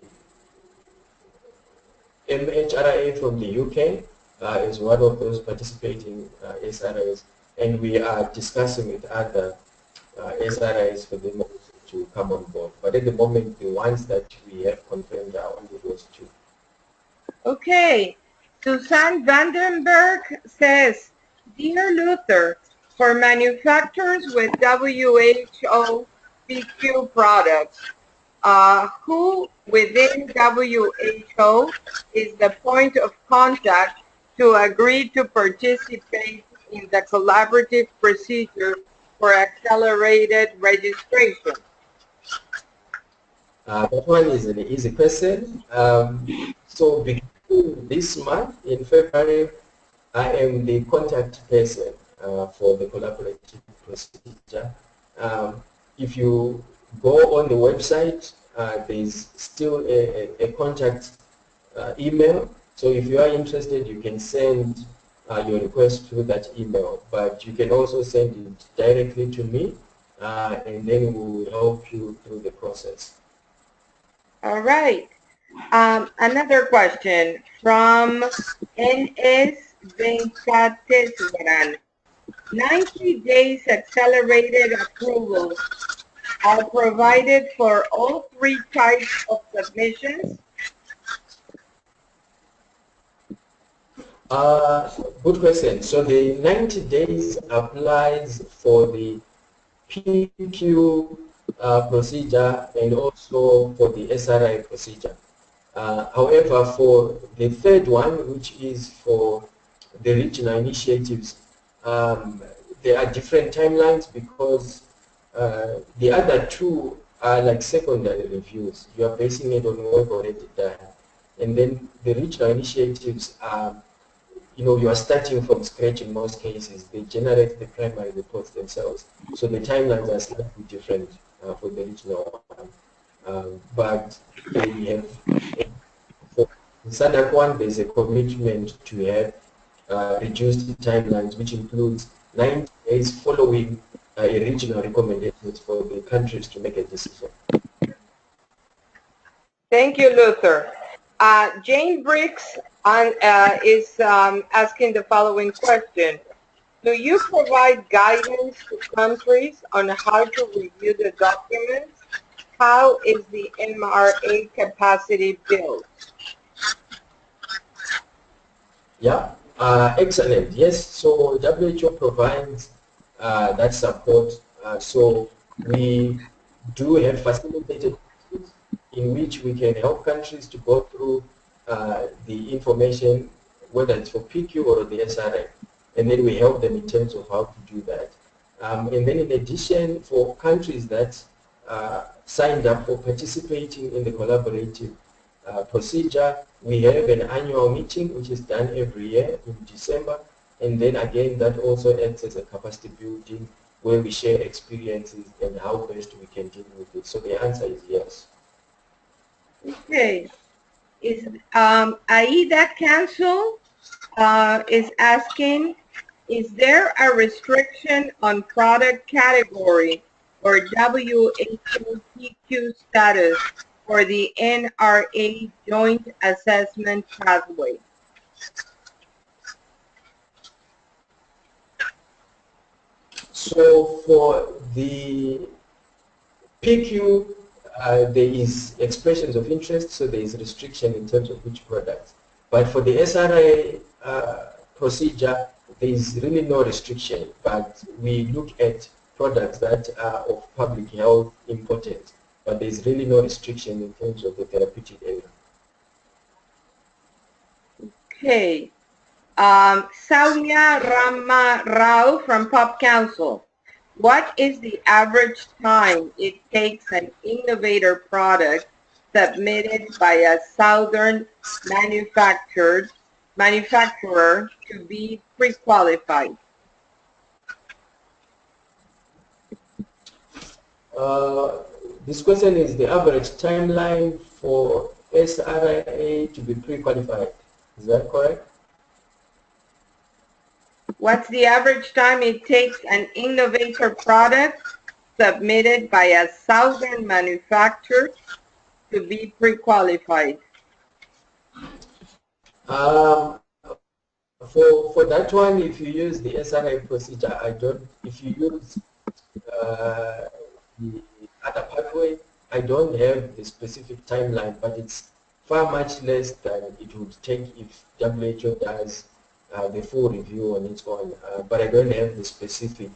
MHRA from the UK is one of those participating SRAs, and we are discussing with other SRAs for them to come on board. But at the moment, the ones that we have confirmed are only those two. Okay. Suzanne Vandenberg says, Dear Luther, for manufacturers with WHO PQ products, who within WHO is the point of contact to agree to participate in the collaborative procedure for accelerated registration? That one is an easy question. So this month, in February, I am the contact person for the collaborative procedure. If you go on the website, there's still a contact email. So if you are interested, you can send your request through that email. But you can also send it directly to me, and then we will help you through the process. All right. Another question from N.S. Venkateswaran. 90 days accelerated approvals are provided for all 3 types of submissions? Good question. So the 90 days applies for the PQ procedure and also for the SRI procedure. However, for the third one, which is for the regional initiatives, there are different timelines because the other 2 are like secondary reviews. You are basing it on work already done. And then the regional initiatives are, you are starting from scratch in most cases. They generate the primary reports themselves. So the timelines are slightly different for the regional one. But they have, for the SADC one, there's a commitment to have reduced timelines, which includes 90 days following a regional recommendations for the countries to make a decision. Thank you, Luther. Jane Briggs is asking the following question. Do you provide guidance to countries on how to review the documents? How is the NMRA capacity built? Yeah, excellent. Yes, so WHO provides that support. So we do have facilitated in which we can help countries to go through the information, whether it's for PQ or the SRI, and then we help them in terms of how to do that. And then in addition, for countries that signed up for participating in the collaborative procedure, we have an annual meeting which is done every year in December, and then again that also acts as a capacity building where we share experiences and how best we can deal with it. So the answer is yes. Okay. Is Aida Cancel is asking, is there a restriction on product category or WHO PQ status for the NRA joint assessment pathway? So for the PQ, there is expressions of interest, so there is restriction in terms of which products. But for the SRI procedure, there is really no restriction, but we look at products that are of public health importance, but there is really no restriction in terms of the therapeutic area. Okay. Saulia Rama Rao from Pop Council. What is the average time it takes an innovator product submitted by a Southern manufacturer to be pre-qualified? This question is the average timeline for SRIA to be pre-qualified. Is that correct? What's the average time it takes an innovator product submitted by a Southern manufacturer to be pre-qualified? For that one, if you use the SRI procedure, if you use the other pathway, I don't have the specific timeline, but it's far much less than it would take if WHO does the full review on its own. But I don't have the specific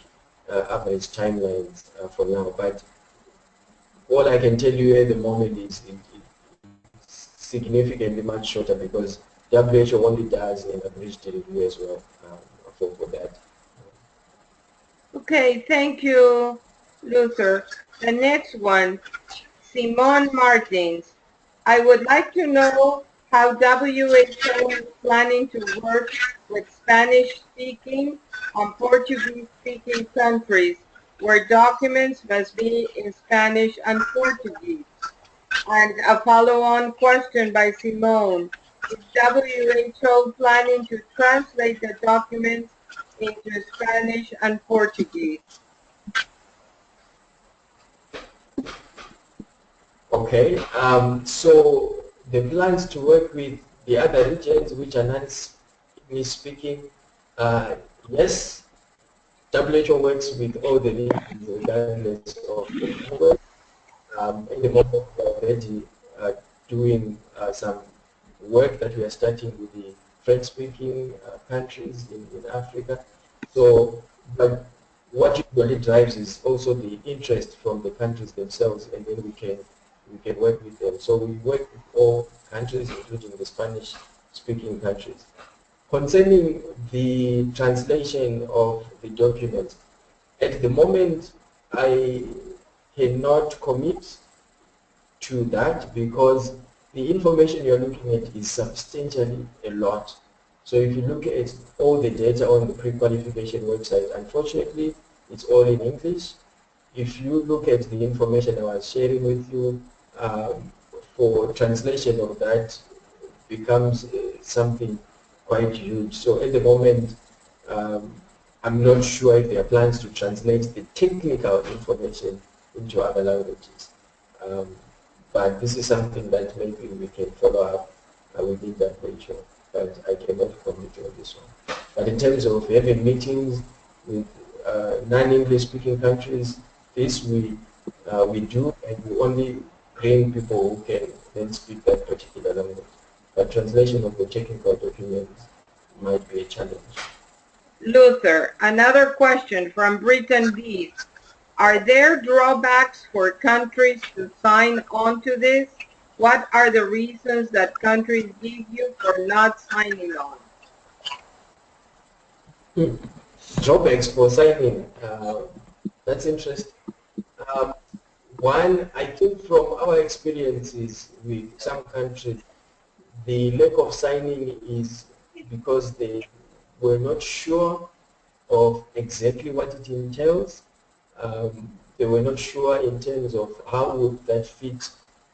average timelines for now. But all I can tell you at the moment is it's significantly much shorter because WHO only does an abridged review as well for that. Okay, thank you, Luther. The next one, Simone Martins. I would like to know how WHO is planning to work with Spanish-speaking and Portuguese-speaking countries where documents must be in Spanish and Portuguese. And a follow-on question by Simone. Is WHO planning to translate the documents into Spanish and Portuguese? Okay, so the plans to work with the other regions which are non-English speaking, yes, WHO works with all the regions regardless of the language. In the moment we are already doing some work that we are starting with the French-speaking countries in Africa. So, but what usually drives is also the interest from the countries themselves, and then we can work with them. So we work with all countries, including the Spanish-speaking countries. Concerning the translation of the documents, at the moment I cannot commit to that because the information you're looking at is substantially a lot. So if you look at all the data on the pre-qualification website, unfortunately, it's all in English. If you look at the information I was sharing with you, for translation of that becomes something quite huge. So at the moment, I'm not sure if there are plans to translate the technical information into other languages. But this is something that maybe we can follow up within that ratio, but I cannot commit on this one. But in terms of having meetings with non-English speaking countries, this we do, and we only bring people who can then speak that particular language. But translation of the technical documents might be a challenge. Luther, another question from Britain B. Are there drawbacks for countries to sign on to this? What are the reasons that countries give you for not signing on? Drawbacks for signing, that's interesting. One, I think from our experiences with some countries, the lack of signing is because they were not sure of exactly what it entails. They were not sure in terms of how would that fit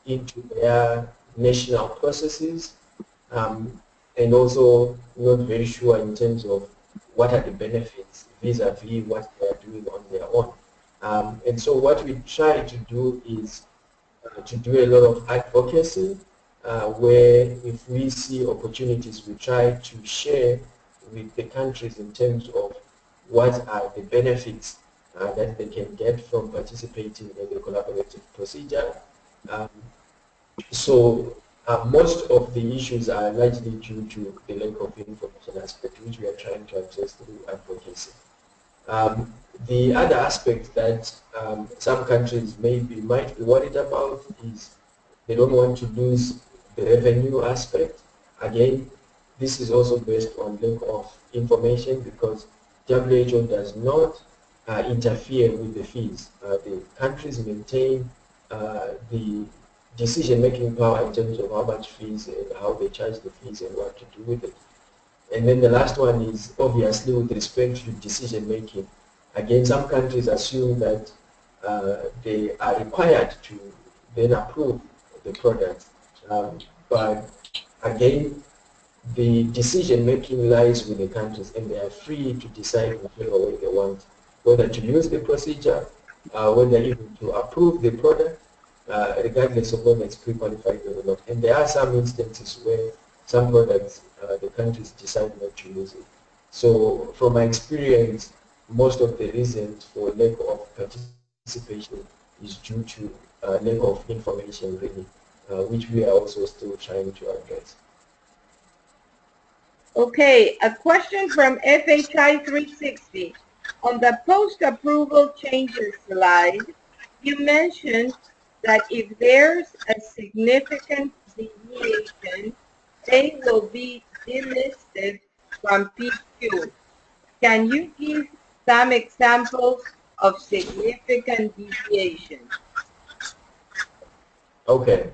into their national processes, and also not very sure in terms of what are the benefits vis-a-vis what they are doing on their own. And so what we try to do is to do a lot of advocacy, where if we see opportunities, we try to share with the countries in terms of what are the benefits that they can get from participating in the collaborative procedure. Um, so most of the issues are largely due to the lack of information aspect, which we are trying to address through advocacy. The other aspect that some countries might be worried about is they don't want to lose the revenue aspect. Again, this is also based on lack of information because WHO does not interfere with the fees. The countries maintain the decision-making power in terms of how much fees and how they charge the fees and what to do with it. And then the last one is obviously with respect to decision making. Again, some countries assume that they are required to then approve the product. But again, the decision making lies with the countries and they are free to decide whichever way they want, whether to use the procedure, whether even to approve the product, regardless of whether it's pre-qualified or not. And there are some instances where some products, the countries decide not to use it. So from my experience, most of the reasons for lack of participation is due to lack of information really, which we are also still trying to address. Okay, a question from FHI 360. On the post-approval changes slide, you mentioned that if there's a significant deviation, they will be delisted from PQ. Can you give some examples of significant deviation? Okay.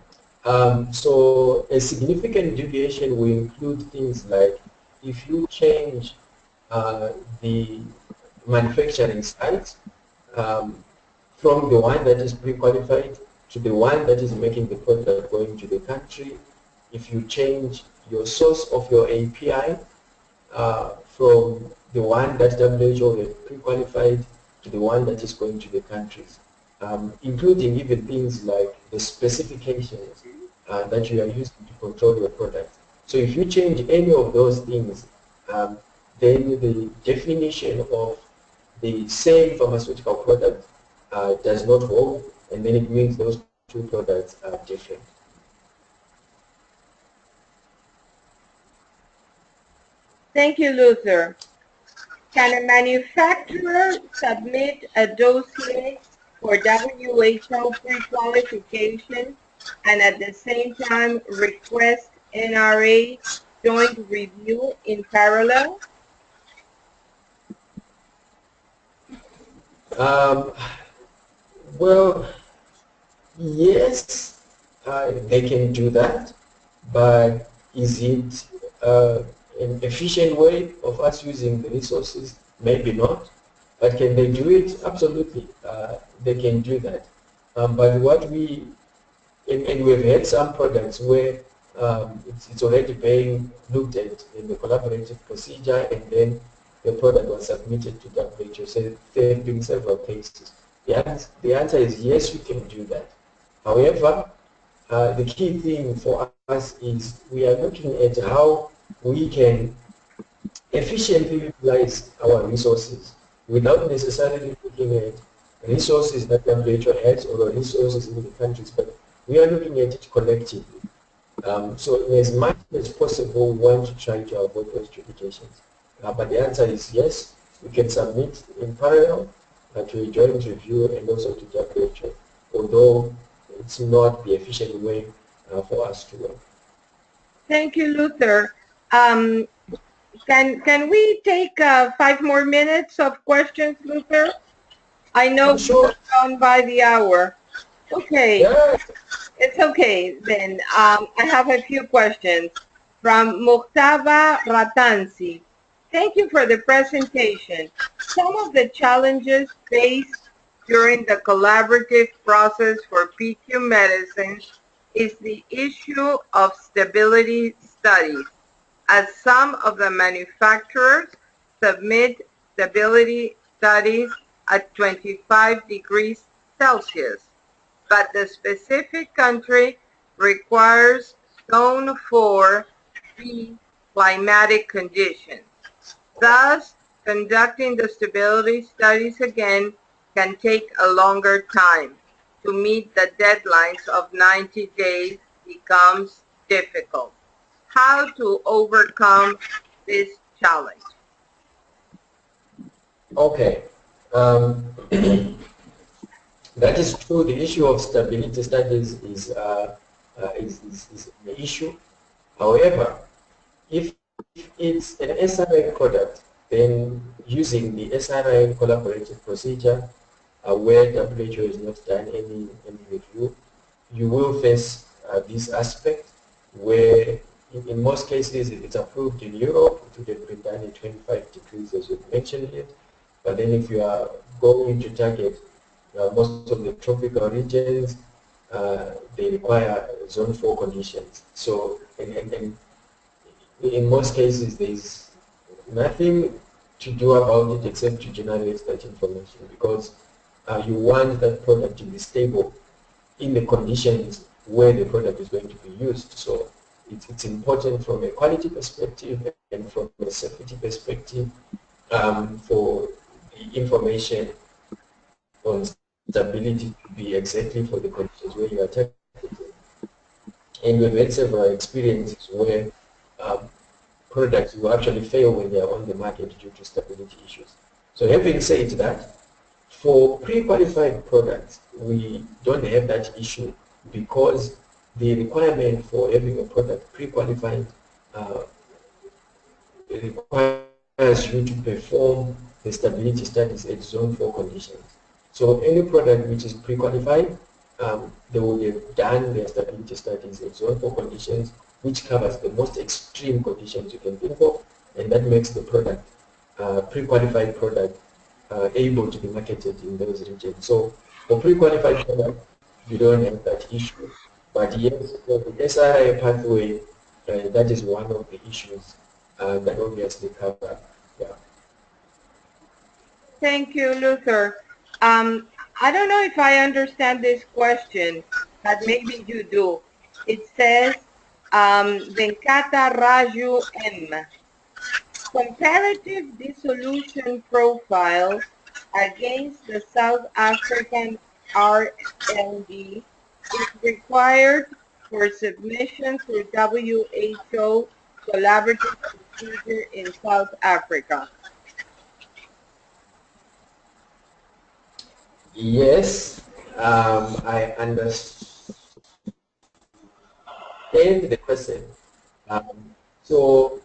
So a significant deviation will include things like if you change the manufacturing site um, from the one that is pre-qualified to the one that is making the product going to the country, if you change your source of your API from the one that WHO has pre-qualified to the one that is going to the countries, including even things like the specifications that you are using to control your product. So if you change any of those things, then the definition of the same pharmaceutical product does not hold, and then it means those two products are different. Thank you, Luther. Can a manufacturer submit a dossier for WHO pre-qualification and at the same time request NRA joint review in parallel? Well, yes, they can do that, but is it an efficient way of us using the resources? Maybe not. But can they do it? Absolutely, they can do that. But what we, and we've had some products where it's already being looked at in the collaborative procedure, and then the product was submitted to WHO. So there have been several cases. The answer is yes, you can do that. However, the key thing for us is we are looking at how we can efficiently utilize our resources without necessarily looking at resources that WHO has or resources in the countries, but we are looking at it collectively. So as much as possible, we want to try to avoid those duplications. But the answer is yes, we can submit in parallel to a joint review and also to WHO, although it's not the efficient way for us to work. Thank you, Luther. Can we take 5 more minutes of questions, Luther? I know Sure. we're gone by the hour. Okay. Yeah. It's okay then. I have a few questions from Muhtaba Ratansi. Thank you for the presentation. Some of the challenges faced during the collaborative process for PQ medicines is the issue of stability studies, as some of the manufacturers submit stability studies at 25 degrees Celsius, but the specific country requires zone 4B climatic conditions. Thus, conducting the stability studies again can take a longer time. To meet the deadlines of 90 days becomes difficult. How to overcome this challenge? Okay. That is true. The issue of stability studies is an issue. However, if it's an SRI product, then using the SRI collaborative procedure, where WHO has not done any review, you will face this aspect where in most cases if it's approved in Europe, it would have been done at 25 degrees as you mentioned it. But then if you are going to target most of the tropical regions, they require zone 4 conditions. So, and in most cases, there's nothing to do about it except to generate that information, because you want that product to be stable in the conditions where the product is going to be used. So it's important from a quality perspective and from a safety perspective for the information on stability to be exactly for the conditions where you are targeting. And we've had several experiences where products will actually fail when they are on the market due to stability issues. So having said that, for pre-qualified products, we don't have that issue because the requirement for having a product pre-qualified requires you to perform the stability studies at zone 4 conditions. So any product which is pre-qualified they would have done their stability studies in zone 4 conditions, which covers the most extreme conditions you can think of, and that makes the product, pre-qualified product, able to be marketed in those regions. So for pre-qualified product, you don't have that issue. But yes, for the SRI pathway, that is one of the issues that obviously cover. Yeah. Thank you, Luther. I don't know if I understand this question, but maybe you do. It says, Venkata Raju M. Comparative dissolution profile against the South African RLD is required for submission through WHO collaborative procedure in South Africa. Yes, I understand the question. So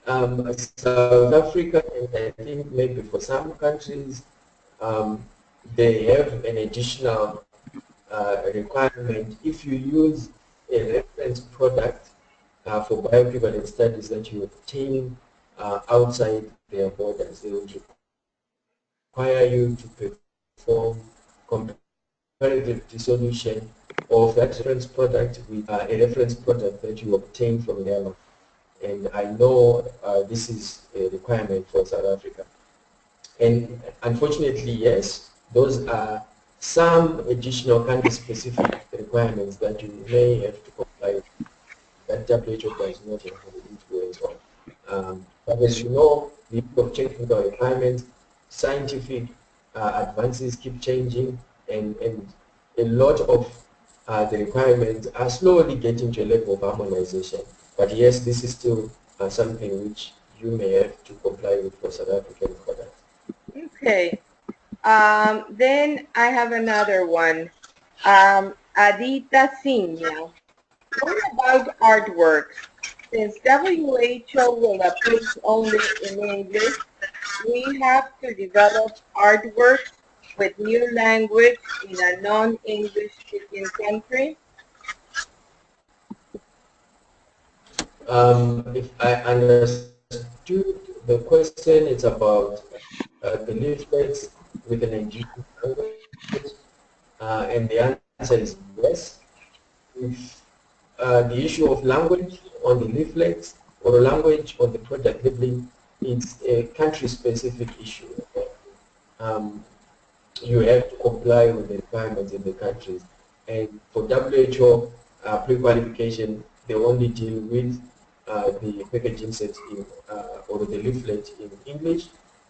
South Africa, and I think maybe for some countries, they have an additional requirement. If you use a reference product for bioequivalent studies that you obtain outside their borders, they will require you to perform comparative dissolution of that reference product with a reference product that you obtain from their. And I know this is a requirement for South Africa. And unfortunately, yes, those are some additional country-specific requirements that you may have to comply with, that WHO does not have an influence on. But as you know, the issue of technical requirements, scientific advances keep changing, and a lot of the requirements are slowly getting to a level of harmonization. But yes, this is still something which you may have to comply with for South African products. Okay. Then I have another one. Adita Sinya. What about artworks? Since WHO will approve only in English, we have to develop artworks with new language in a non-English speaking country. If I understood the question, it's about the leaflets with an Nigerian language, and the answer is yes. If the issue of language on the leaflets or language on the product labeling, it's a country-specific issue. You have to comply with the requirements in the countries. And for WHO pre-qualification, they only deal with the packaging set in, or the leaflet in English,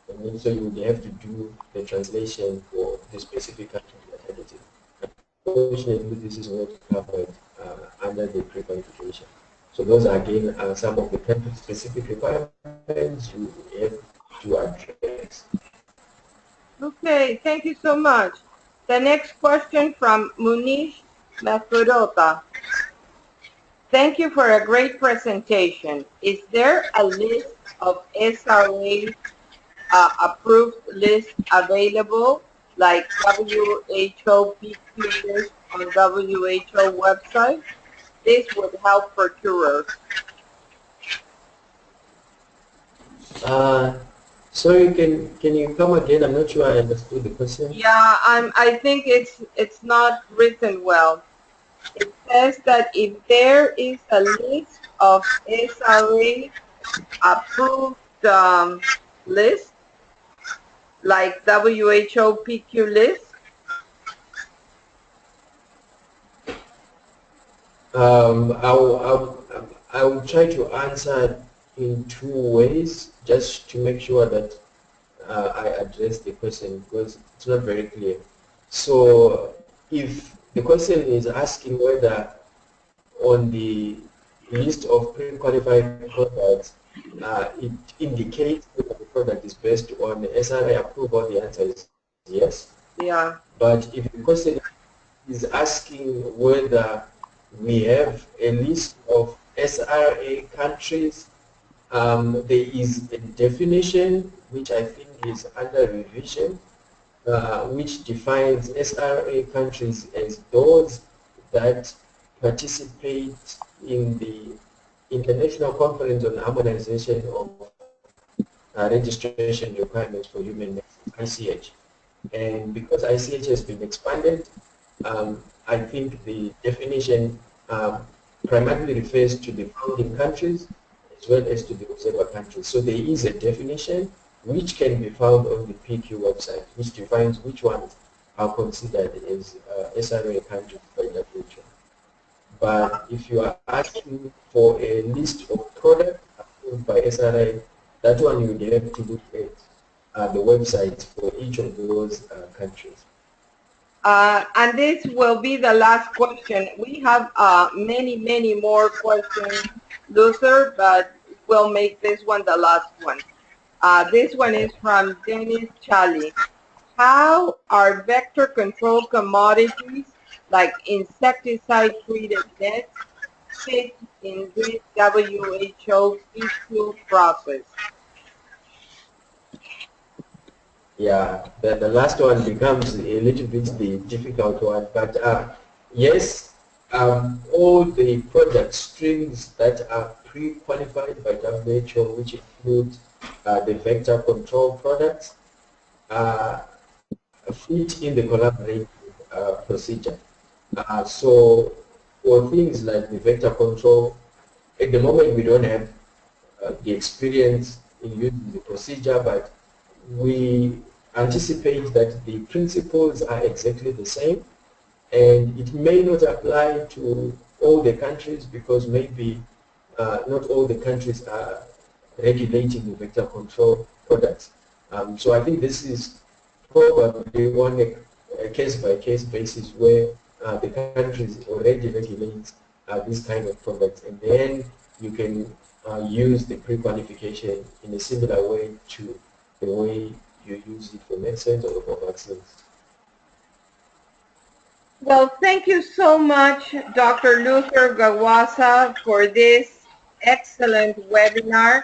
and then so you would have to do the translation for the specific country you are targeting. Unfortunately, this is not covered under the pre-qualification. So those are again some of the country-specific requirements you have to address. Okay, thank you so much. The next question from Munish Mafurota. Thank you for a great presentation. Is there a list of SRA approved list available, like WHO PQ list on WHO website? This would help procurers. Sorry, can you come again? I'm not sure I understood the question. Yeah, I think it's not written well. It says that if there is a list of SRA approved list, like WHO PQ list. I will try to answer in two ways, just to make sure that I address the question, because it's not very clear. So if the question is asking whether on the list of pre-qualified products, it indicates whether the product is based on SRI approval, the answer is yes. Yeah. But if the question is asking whether we have a list of SRA countries, there is a definition which I think is under revision, which defines SRA countries as those that participate in the International Conference on Harmonization of Registration Requirements for Human Medicines, ICH. And because ICH has been expanded, I think the definition primarily refers to the founding countries as well as to the observer countries. So there is a definition which can be found on the PQ website, which defines which ones are considered as SRA countries by WHO. But if you are asking for a list of products approved by SRA, that one you would have to look at the websites for each of those countries. And this will be the last question. We have many more questions, Luther, but we'll make this one the last one. This one is from Dennis Chali. How are vector control commodities like insecticide-treated nets fit in this WHO PQ process? Yeah, the last one becomes a little bit the difficult one, but yes, all the product streams that are pre-qualified by WHO, which include the vector control products, fit in the collaborative procedure. So for things like the vector control, at the moment we don't have the experience in using the procedure, but we anticipate that the principles are exactly the same, and it may not apply to all the countries because maybe not all the countries are regulating the vector control products. So I think this is probably on a case-by-case basis where the countries already regulate this kind of products, and then you can use the pre-qualification in a similar way to the way you use it for medicines or for vaccines. Well, thank you so much, Dr. Luther Gawasa, for this excellent webinar.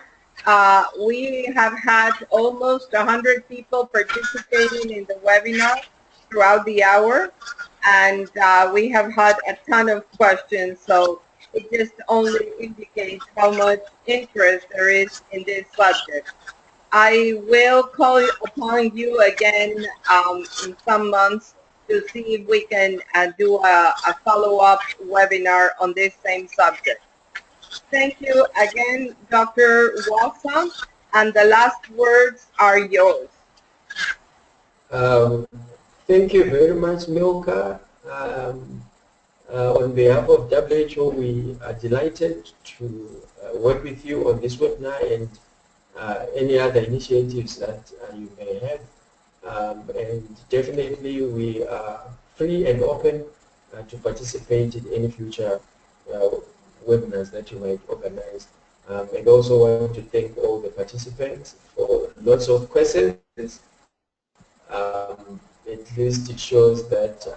We have had almost 100 people participating in the webinar throughout the hour, and we have had a ton of questions, so it just only indicates how much interest there is in this subject. I will call upon you again in some months to see if we can do a follow-up webinar on this same subject. Thank you again, Dr. Walsam, and the last words are yours. Thank you very much, Milka. On behalf of WHO, we are delighted to work with you on this webinar and any other initiatives that you may have. And definitely we are free and open to participate in any future webinars that you might organize. And also want to thank all the participants for lots of questions. At least it shows that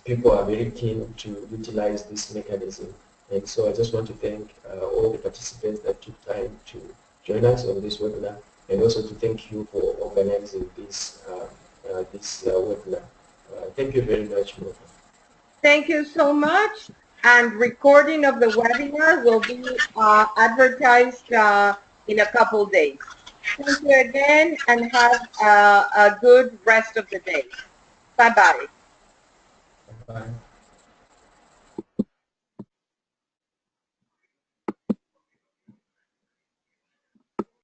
people are very keen to utilize this mechanism. And so I just want to thank all the participants that took time to join us on this webinar, and also to thank you for organizing this webinar. Thank you very much, Moka. Thank you so much. And recording of the webinar will be advertised in a couple days. Thank you again, and have a good rest of the day. Bye-bye. Bye.